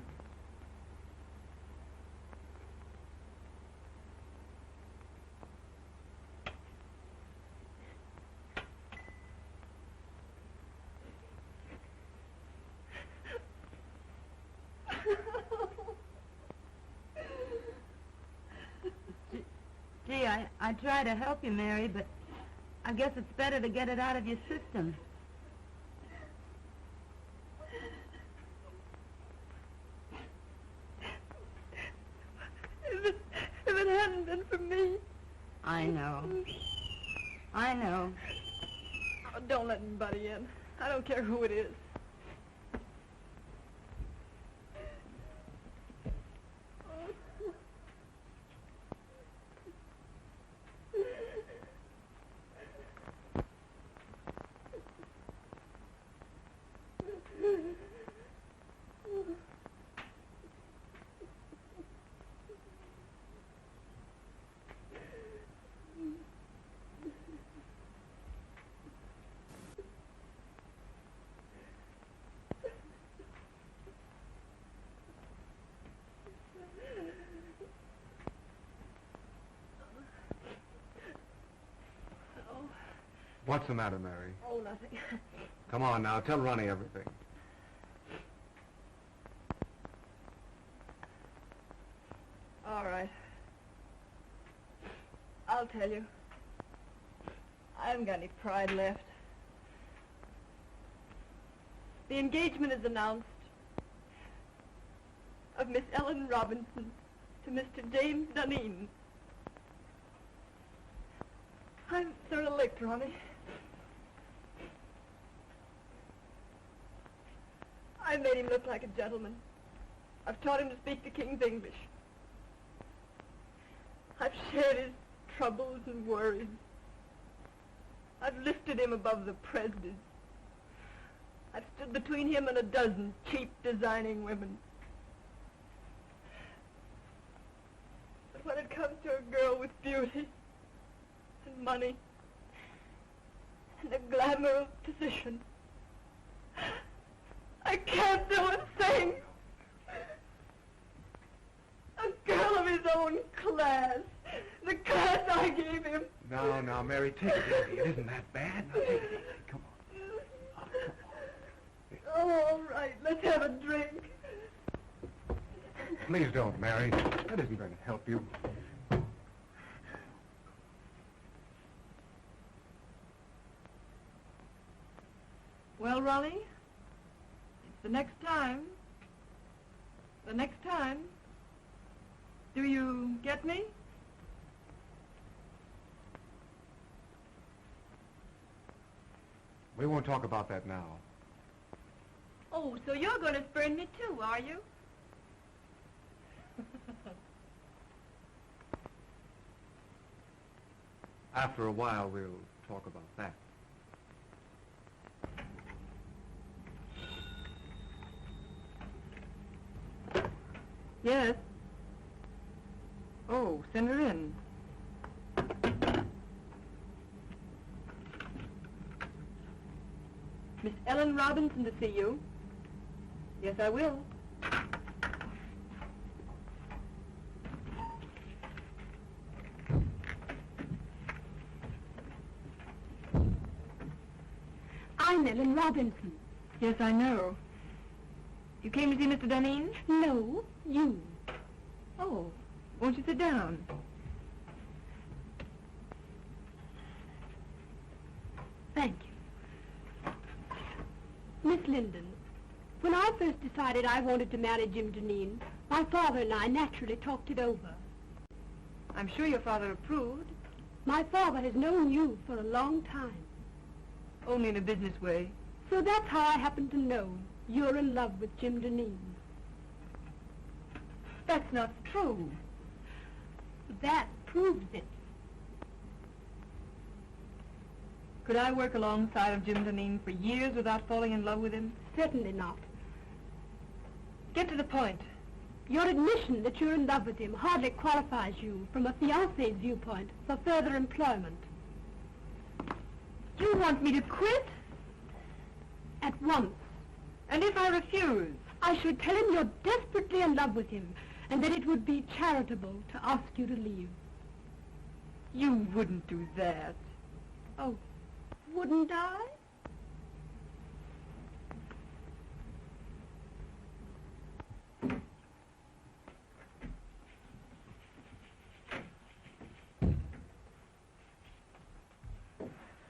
Gee, I try to help you, Mary, but I guess it's better to get it out of your system. If it hadn't been for me... I know. I know. Oh, don't let anybody in. I don't care who it is. What's the matter, Mary? Oh, nothing. Come on now, tell Ronnie everything. All right. I'll tell you. I haven't got any pride left. The engagement is announced of Miss Ellen Robinson to Mr. James Dunedin. I'm sort of licked, Ronnie. I made him look like a gentleman. I've taught him to speak the King's English. I've shared his troubles and worries. I've lifted him above the prejudice. I've stood between him and a dozen cheap designing women. But when it comes to a girl with beauty and money and the glamour of position, I can't do a thing. A girl of his own class. The class I gave him. Now, Mary, take it easy. It isn't that bad. Now, take it easy. Come on. Oh, all right. Let's have a drink. Please don't, Mary. That isn't going to help you. Well, Ronnie, it's the next time. The next time. Do you get me? We won't talk about that now. Oh, so you're going to spurn me too, are you? After a while, we'll talk about that. Yes. Oh, send her in. Miss Ellen Robinson to see you. Yes, I will. I'm Ellen Robinson. Yes, I know. You came to see Mr. Dunedin? No, you. Oh, won't you sit down? Thank you. Miss Linden, when I first decided I wanted to marry Jim Dunedin, my father and I naturally talked it over. I'm sure your father approved. My father has known you for a long time. Only in a business way. So that's how I happen to know you're in love with Jim Dunedin. That's not true. That proves it. Could I work alongside of Jim Dunedin for years without falling in love with him? Certainly not. Get to the point. Your admission that you're in love with him hardly qualifies you, from a fiancé's viewpoint, for further employment. You want me to quit? At once. And if I refuse? I should tell him you're desperately in love with him, and that it would be charitable to ask you to leave. You wouldn't do that. Oh, wouldn't I?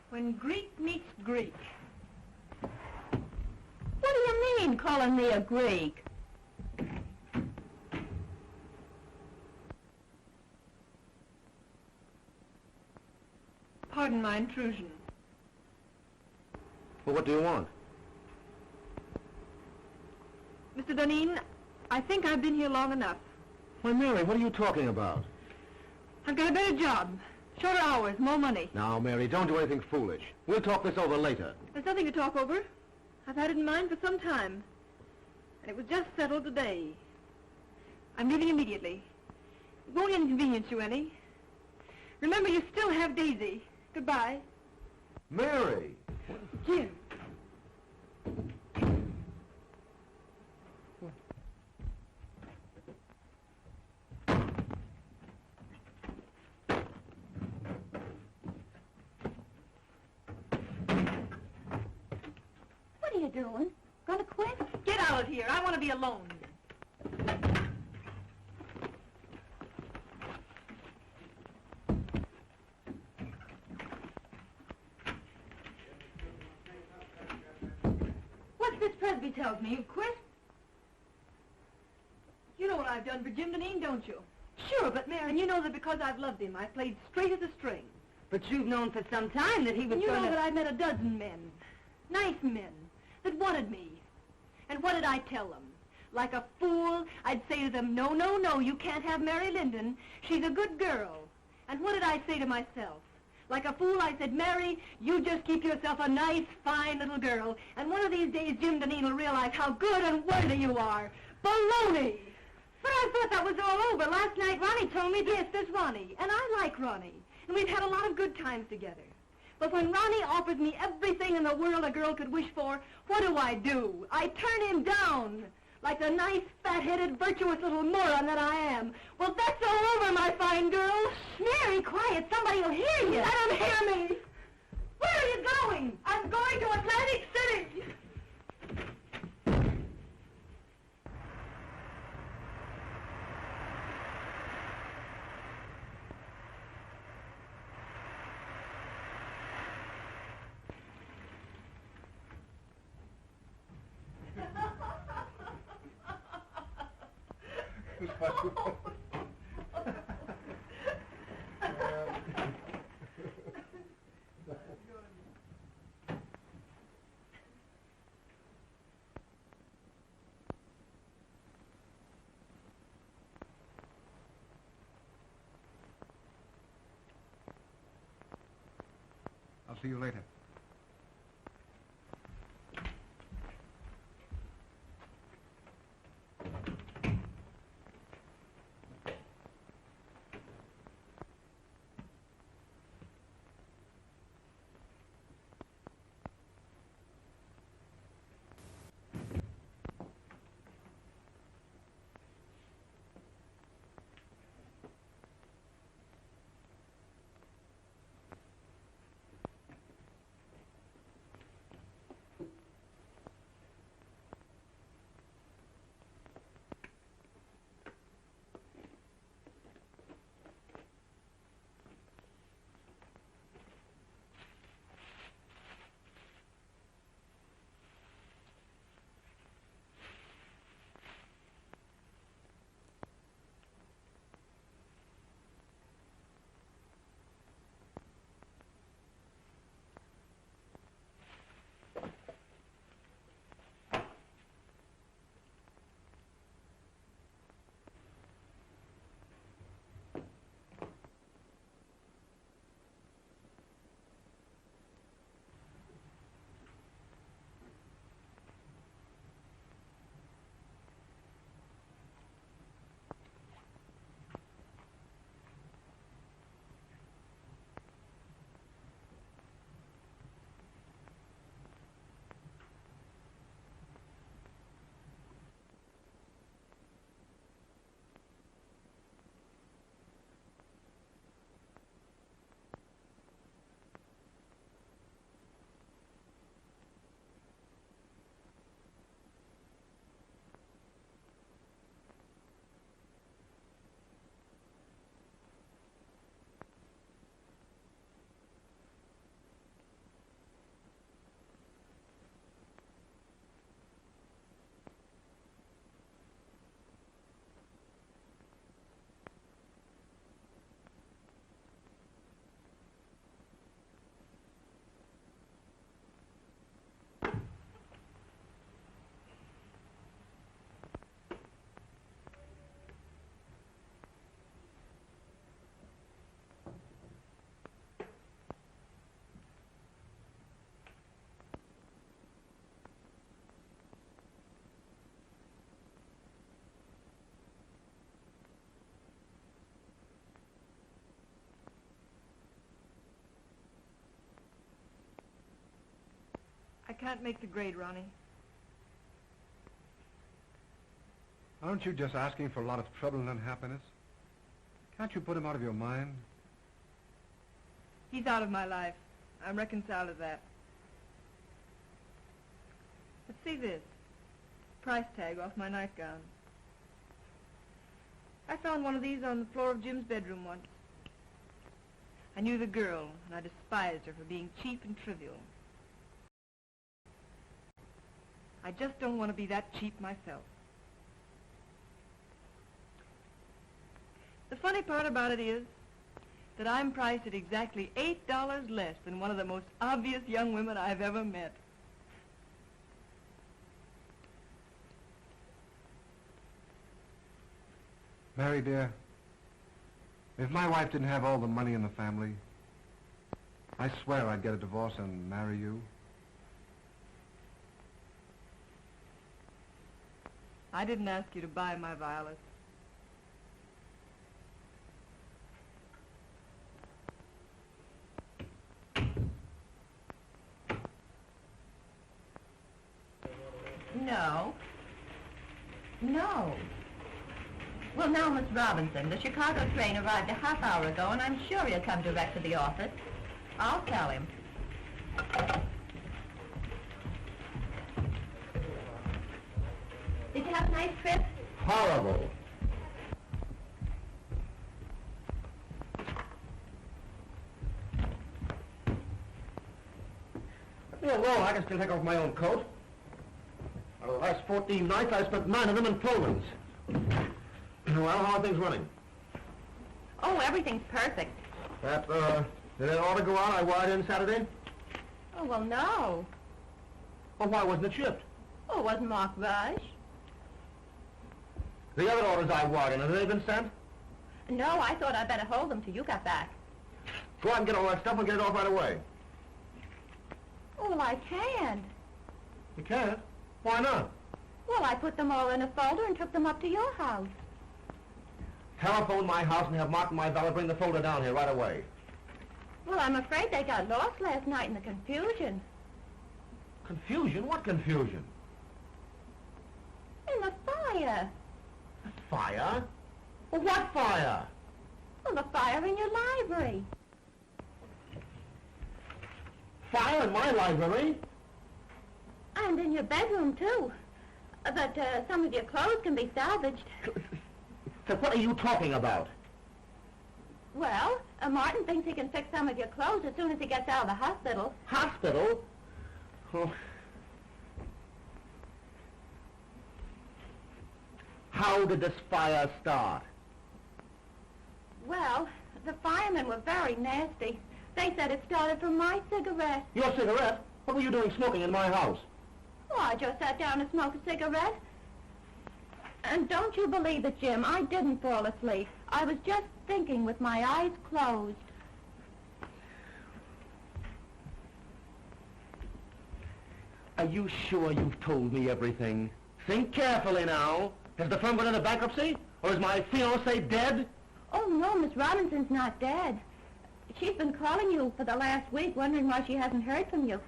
When Greek meets Greek. What do you mean, calling me a Greek? Pardon my intrusion. Well, what do you want? Mr. Dunedin, I think I've been here long enough. Why, Mary, what are you talking about? I've got a better job. Shorter hours, more money. Now, Mary, don't do anything foolish. We'll talk this over later. There's nothing to talk over. I've had it in mind for some time. And it was just settled today. I'm leaving immediately. It won't inconvenience you any. Remember, you still have Daisy. Goodbye. Mary! Jim. doing? Gonna quit? Get out of here. I want to be alone. What's this Presby tells me? You've quit? You know what I've done for Jim Deneen, don't you? Sure, but Mary, you know that because I've loved him, I played straight as a string. But you've known for some time that he was You know that I've met a dozen men, nice men, that wanted me. And what did I tell them? Like a fool, I'd say to them, no, no, no, you can't have Mary Linden. She's a good girl. And what did I say to myself? Like a fool, I said, Mary, you just keep yourself a nice, fine little girl, and one of these days Jim Deneen will realize how good and worthy you are. Baloney! But I thought that was all over. Last night, Ronnie told me, yes, there's Ronnie, and I like Ronnie, and we've had a lot of good times together. But when Ronnie offers me everything in the world a girl could wish for, what do? I turn him down, like the nice, fat-headed, virtuous little moron that I am. Well, that's all over, my fine girl. Mary, quiet. Somebody will hear you. Let him hear me. Where are you going? I'm going to Atlantic City. I'll see you later. I can't make the grade, Ronnie. Aren't you just asking for a lot of trouble and unhappiness? Can't you put him out of your mind? He's out of my life. I'm reconciled to that. Let's see this. Price tag off my nightgown. I found one of these on the floor of Jim's bedroom once. I knew the girl, and I despised her for being cheap and trivial. I just don't want to be that cheap myself. The funny part about it is that I'm priced at exactly $8 less than one of the most obvious young women I've ever met. Mary, dear, if my wife didn't have all the money in the family, I swear I'd get a divorce and marry you. I didn't ask you to buy my violets. No. No. Well, now, Miss Robinson, the Chicago train arrived a half hour ago, and I'm sure he'll come direct to the office. I'll tell him. Did you have a nice trip? Horrible. Let me alone. I can still take off my own coat. Out of the last 14 nights, I spent 9 of them in Pullmans. Well, how are things running? Oh, everything's perfect. Did that order go out I wired in Saturday? Oh, well, no. Well, why wasn't it shipped? Oh, it wasn't marked rush. The other orders I wired in, have they been sent? No, I thought I'd better hold them till you got back. Go out and get all that stuff and get it off right away. Oh, well, I can't. You can't? Why not? Well, I put them all in a folder and took them up to your house. Telephone my house and have Martin, my valet, bring the folder down here right away. Well, I'm afraid they got lost last night in the confusion. Confusion? What confusion? In the fire. Fire? Well, what fire? Well, the fire in your library. Fire in my library? And in your bedroom, too. But some of your clothes can be salvaged. So what are you talking about? Well, Martin thinks he can fix some of your clothes as soon as he gets out of the hospital. Hospital? Oh. How did this fire start? Well, the firemen were very nasty. They said it started from my cigarette. Your cigarette? What were you doing smoking in my house? Oh, I just sat down and smoked a cigarette. And don't you believe it, Jim, I didn't fall asleep. I was just thinking with my eyes closed. Are you sure you've told me everything? Think carefully now. Has the firm gone into bankruptcy? Or is my fiancée dead? Oh, no, Miss Robinson's not dead. She's been calling you for the last week, wondering why she hasn't heard from you.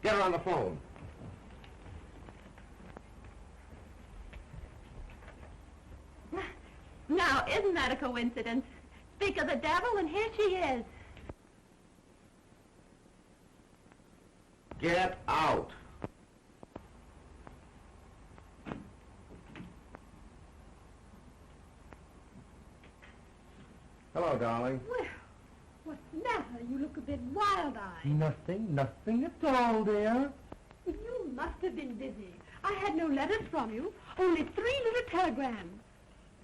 Get her on the phone. Now, isn't that a coincidence? Speak of the devil, and here she is. Get out. Hello, darling. Well, what's the matter? You look a bit wild-eyed. Nothing at all, dear. You must have been busy. I had no letters from you, only 3 little telegrams.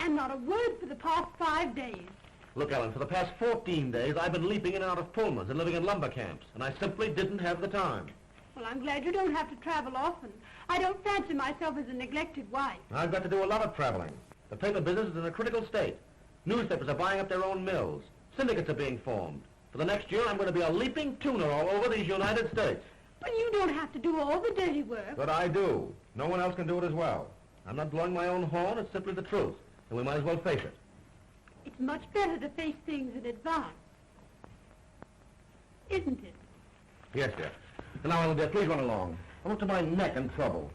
And not a word for the past 5 days. Look, Ellen, for the past 14 days, I've been leaping in and out of Pullmans and living in lumber camps, and I simply didn't have the time. Well, I'm glad you don't have to travel often. I don't fancy myself as a neglected wife. I've got to do a lot of traveling. The paper business is in a critical state. Newspapers are buying up their own mills. Syndicates are being formed. For the next year, I'm going to be a leaping tuner all over these United States. But you don't have to do all the dirty work. But I do. No one else can do it as well. I'm not blowing my own horn. It's simply the truth. And we might as well face it. It's much better to face things in advance. Isn't it? Yes, dear. And now, Ellen, dear, please run along. I'm up to my neck in trouble.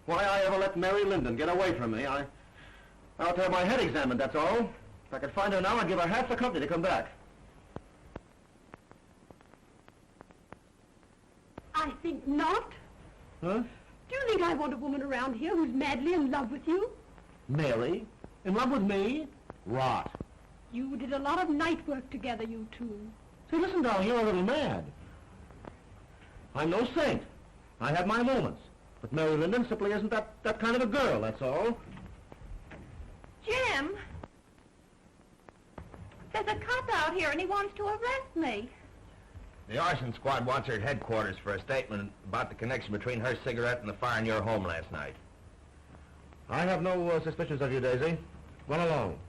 Why I ever let Mary Linden get away from me, I'll have to have my head examined, that's all. If I could find her now, I'd give her half the company to come back. I think not. Huh? Do you think I want a woman around here who's madly in love with you? Mary? In love with me? Rot. You did a lot of night work together, you two. Say, listen, darling, you're a little mad. I'm no saint. I have my moments. But Mary Linden simply isn't that kind of a girl, that's all. Jim! There's a cop out here and he wants to arrest me. The arson squad wants her at headquarters for a statement about the connection between her cigarette and the fire in your home last night. I have no suspicions of you, Daisy. Run along.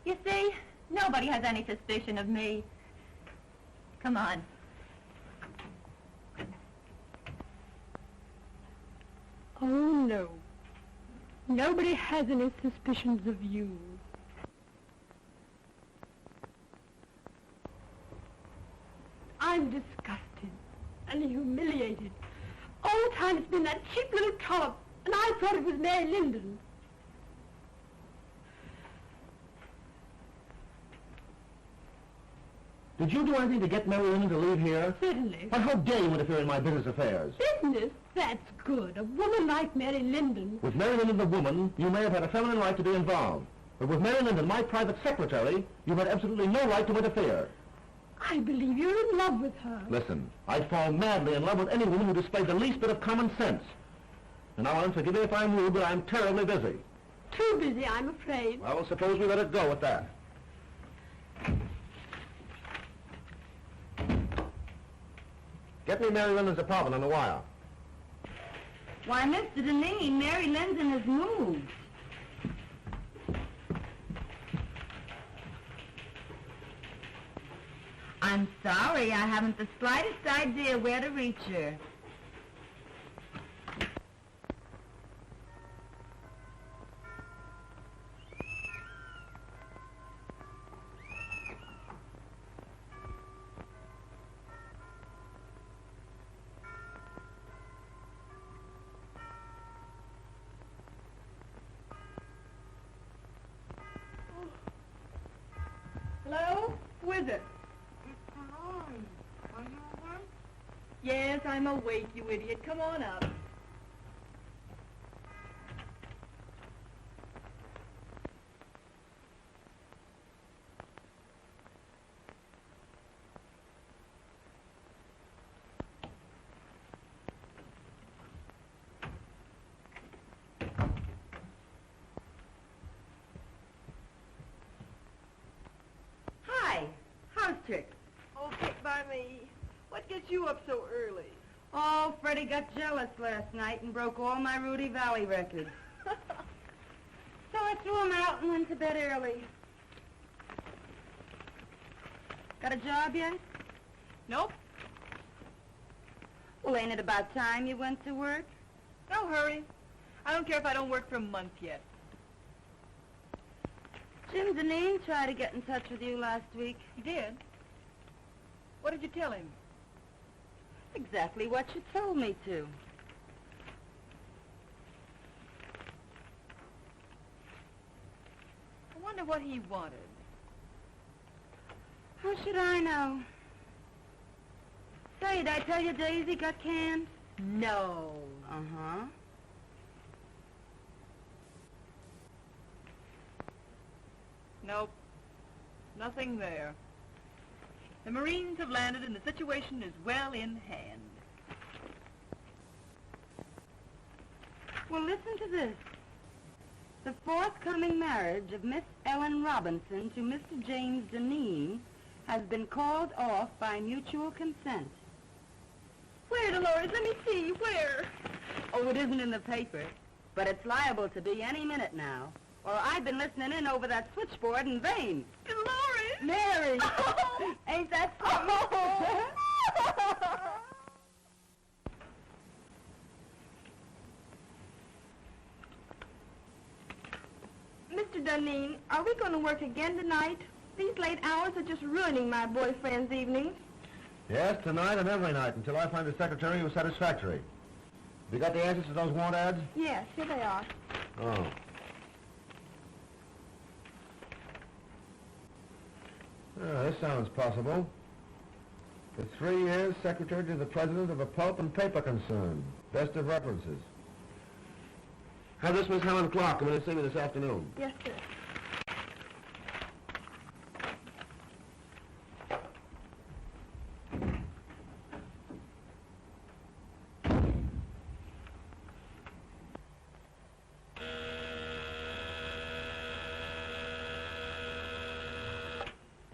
You see, nobody has any suspicion of me. Come on. Oh, no. Nobody has any suspicions of you. I'm disgusted and humiliated. All the time it's been that cheap little trollop, and I thought it was Mary Linden. Did you do anything to get Mary Linden to leave here? Certainly. Why, how dare you interfere in my business affairs? Business? That's good. A woman like Mary Linden. With Mary Linden the woman, you may have had a feminine right to be involved. But with Mary Linden, my private secretary, you had absolutely no right to interfere. I believe you're in love with her. Listen, I'd fall madly in love with any woman who displayed the least bit of common sense. And now, Ellen, forgive me if I'm rude, but I'm terribly busy. Too busy, I'm afraid. Well, suppose we let it go at that. Get me Mary Linden's apartment on the wire. Why, Mr. Deneen, Mary Linden has moved. I'm sorry, I haven't the slightest idea where to reach her. Hello? Who is it? Yes, I'm awake, you idiot. Come on up. Hi, how's tricks? Oh, picked by me. What gets you up so early? Oh, Freddie got jealous last night and broke all my Rudy Valley records. So I threw him out and went to bed early. Got a job yet? Nope. Well, ain't it about time you went to work? No hurry. I don't care if I don't work for a month yet. Jim Deneen tried to get in touch with you last week. He did? What did you tell him? Exactly what you told me to. I wonder what he wanted. How should I know? Say, did I tell you Daisy got canned? No. Uh-huh. Nope. Nothing there. The Marines have landed and the situation is well in hand. Well, listen to this. The forthcoming marriage of Miss Ellen Robinson to Mr. James Deneen has been called off by mutual consent. Where, Dolores? Let me see. Where? Oh, it isn't in the paper, but it's liable to be any minute now. Or I've been listening in over that switchboard in vain. Dolores! Mary! Oh. Ain't that something? Mr. Deneen, are we going to work again tonight? These late hours are just ruining my boyfriend's evenings. Yes, tonight and every night, until I find a secretary who's satisfactory. Have you got the answers to those want ads? Yes, here they are. Oh. This sounds possible. For 3 years, secretary to the president of a pulp and paper concern. Best of references. Have this Miss Helen Clark come in and see me this afternoon. Yes, sir.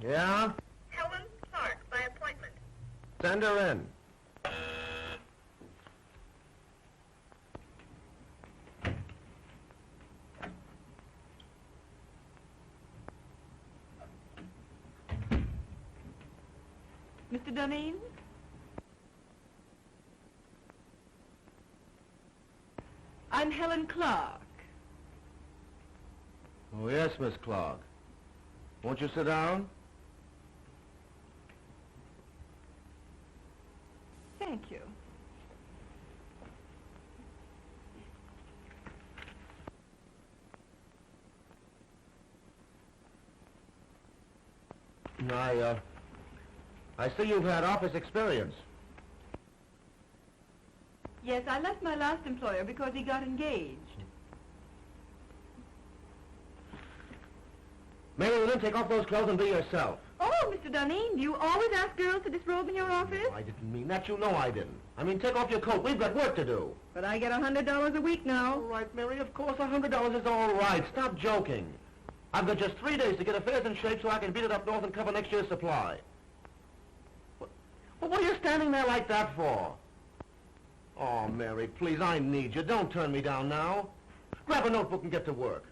Yeah? Helen Clark, by appointment. Send her in. Mr. Duneen? I'm Helen Clark. Oh, yes, Miss Clark. Won't you sit down? Thank you. I see you've had office experience. Yes, I left my last employer because he got engaged. Mary Lynn, take off those clothes and be yourself. Oh, Mr. Duneen, do you always ask girls to disrobe in your office? I didn't mean that. You know I didn't. I mean, take off your coat. We've got work to do. But I get $100 a week now. All right, Mary, of course $100 is all right. Stop joking. I've got just 3 days to get affairs in shape so I can beat it up north and cover next year's supply. Well, what are you standing there like that for? Oh, Mary, please, I need you. Don't turn me down now. Grab a notebook and get to work.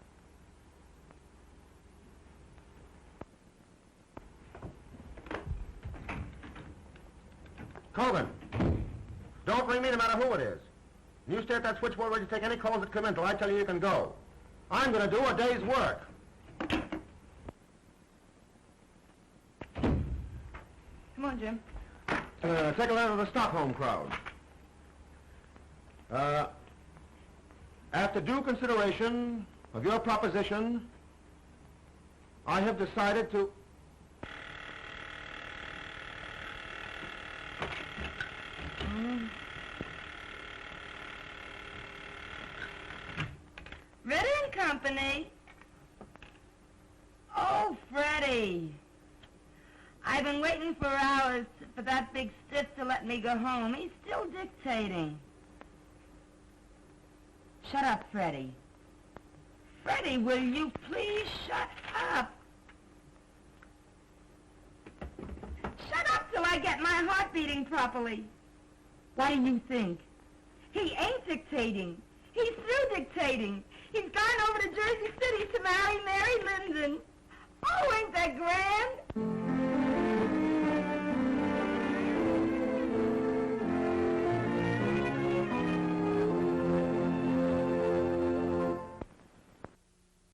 Colgan, don't ring me no matter who it is. You stay at that switchboard ready to take any calls that come in till I tell you you can go. I'm going to do a day's work. Come on, Jim. Take a letter to the Stockholm crowd. After due consideration of your proposition, I have decided to... Ritter and Company. Oh, Freddie. I've been waiting for hours for that big stiff to let me go home. He's still dictating. Shut up, Freddie. Freddie, will you please shut up? Shut up till I get my heart beating properly. What do you think? He ain't dictating. He's through dictating. He's gone over to Jersey